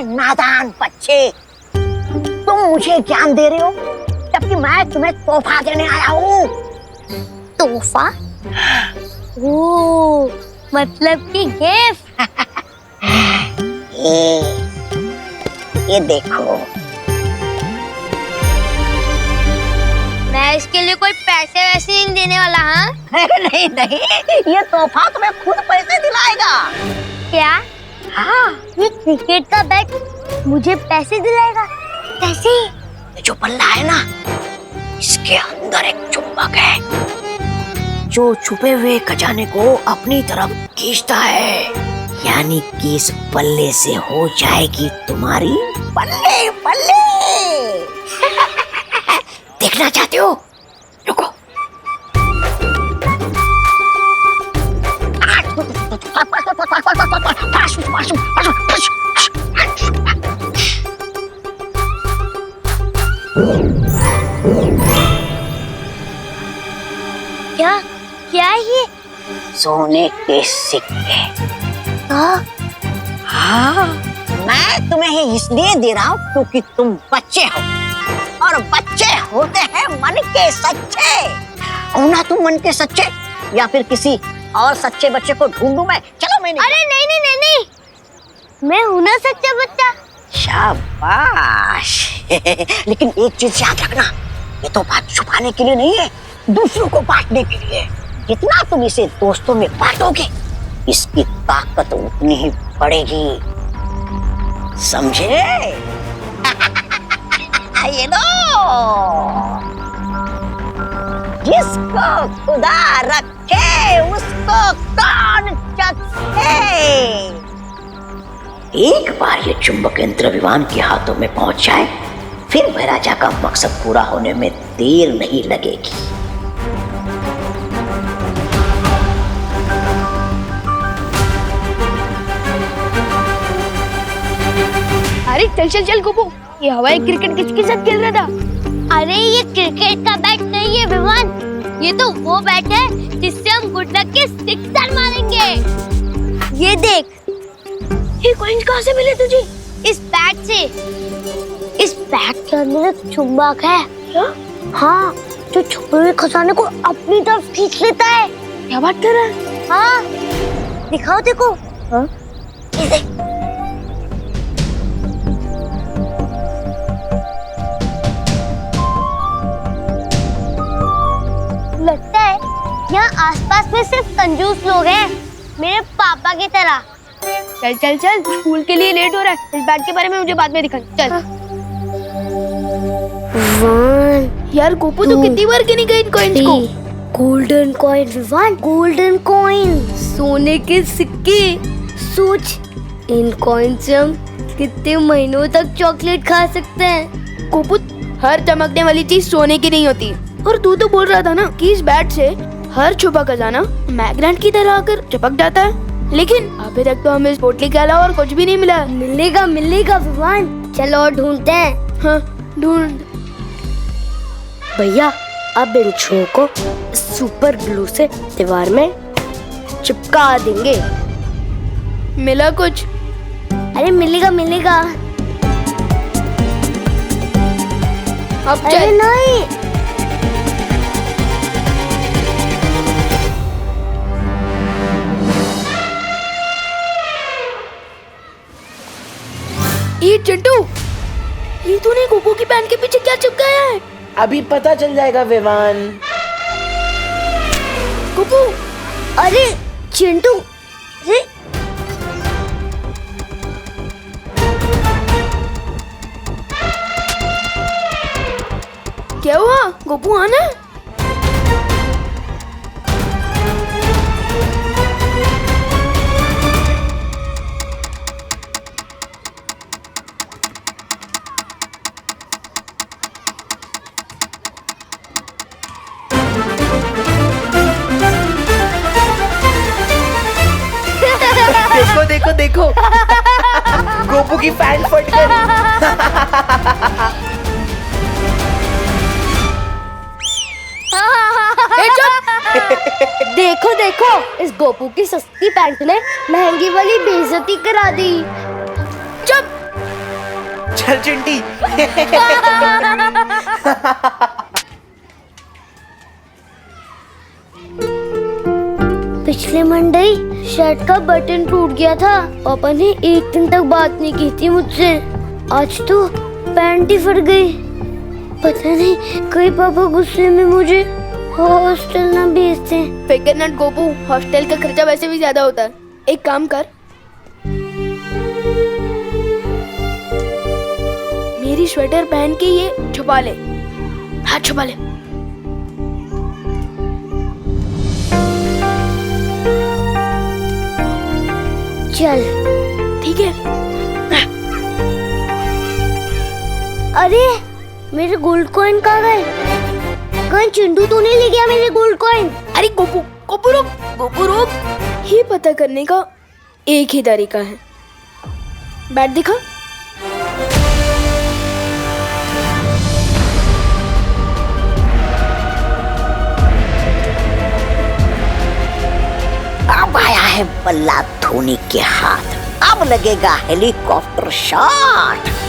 नादान बच्चे, तुम मुझे ज्ञान दे रहे हो जबकि मैं तुम्हें तोहफा देने आया हूँ। तोहफा? ओह, मतलब कि गिफ्ट। ये देखो, मैं इसके लिए कोई पैसे वैसे नहीं देने वाला। हाँ नहीं नहीं, ये तोहफा तुम्हें खुद पैसे दिलाएगा। क्या? हाँ, ये क्रिकेट का बैट मुझे पैसे दिलाएगा? कैसे? ये जो बल्ला है ना, इसके अंदर एक चुंबक है जो छुपे हुए खजाने को अपनी तरफ खींचता है। यानी कि इस पल्ले से हो जाएगी तुम्हारी बल्ले बल्ले। देखना चाहते हो? रुको। क्या क्या है ये? सोने के सिक्के। हाँ, मैं तुम्हें ही इसलिए दे रहा हूँ क्योंकि तुम बच्चे हो, और बच्चे होते हैं मन के सच्चे। हो ना तुम मन के सच्चे? या फिर किसी और सच्चे बच्चे को ढूंढूं मैं? चलो मैंने। अरे नहीं नहीं नहीं नहीं, मैं हूं ना सच्चा बच्चा। शाबाश। लेकिन एक चीज याद रखना, ये तो बात छुपाने के लिए नहीं है, दूसरों को बांटने के लिए। जितना तुम इसे दोस्तों में बांटोगे, इसकी ताकत उतनी ही बढ़ेगी, समझे? ये लो, जिसको खुदा रखे उसको कौन चखे। एक बार ये चुंबक यंत्र विवान के हाथों में पहुंच जाए, फिर महाराजा का मकसद पूरा होने में देर नहीं लगेगी। अरे चल चल चल गोपू, ये हवाई क्रिकेट किसके साथ खेल रहा था? अरे ये क्रिकेट का बैट नहीं है विवान, ये तो वो बैट है जिससे हम गुड लक के सिक्सर मारेंगे। ये देख, ये कॉइंस कहाँ से मिले तुझे? इस बैट से। इस बैट के अंदर एक चुंबक है। क्या? हाँ, जो छुपे हुए खजाने को अपनी तरफ खींच लेता है। क्या बात कर रहा है? हाँ, दिखाओ देखो। हाँ? ये देख। लगता है यहाँ आसपास में सिर्फ कंजूस लोग हैं, मेरे पापा की तरह। चल चल चल, स्कूल के लिए लेट हो रहा है। इस बैट के बारे में मुझे बाद में दिखा। चल। यार गोपू तो कितनी बार गिनी गई इन कॉइन्स को। Golden coin Vivaan, golden coin, सोने के सिक्के। सोच, इन कॉइन से हम कितने महीनों तक चॉकलेट खा सकते हैं। गोपू, हर चमकने वाली चीज सोने की नहीं होती। और तू तो बोल रहा था ना कि इस बैट से हर छुपा खजाना मैग्नेट की तरह आकर चिपक जाता है, लेकिन अभी तक तो हमें इस पोटली के अलावा और कुछ भी नहीं मिला। मिलेगा मिलेगा विवान, चलो और ढूंढते हैं। हाँ ढूंढ। भैया, अब इन छुओं को सुपर ग्लू से दीवार में चिपका देंगे। मिला कुछ? अरे मिलेगा मिलेगा। अब अरे चल। नहीं, ये चिंटू, ये तूने गोपू की पैंट के पीछे क्या चिपकाया है? अभी पता चल जाएगा विवान। गोपू, अरे चिंटू, अरे क्या हुआ? गोपू आना। देखो देखो देखो, गोपू की पैंट फट गई। देखो देखो, इस गोपू की सस्ती पैंट ने महंगी वाली बेइज्जती करा दी। चुप। चल चिंटी। पिछले मंडे शर्ट का बटन टूट गया था। पापा ने एक दिन तक बात नहीं की थी मुझसे। आज तो पैंट ही फट गई। पता नहीं कहीं पापा गुस्से में मुझे हॉस्टल ना भेज दें। फिकर नट गोपू, हॉस्टल का खर्चा वैसे भी ज्यादा होता है। एक काम कर, मेरी स्वेटर पहन के ये छुपा ले। हाँ छुपा ले। चल ठीक है। अरे मेरे गोल्ड कॉइन कहाँ गए? कहीं चिंटू तो नहीं ले गया मेरे गोल्ड कॉइन? अरे गोपू गोपू रुक, गोपू रुक। ये पता करने का एक ही तरीका है। बैट दिखा। अब आया है बल्ला धोनी के हाथ, अब लगेगा हेलीकॉप्टर शॉट।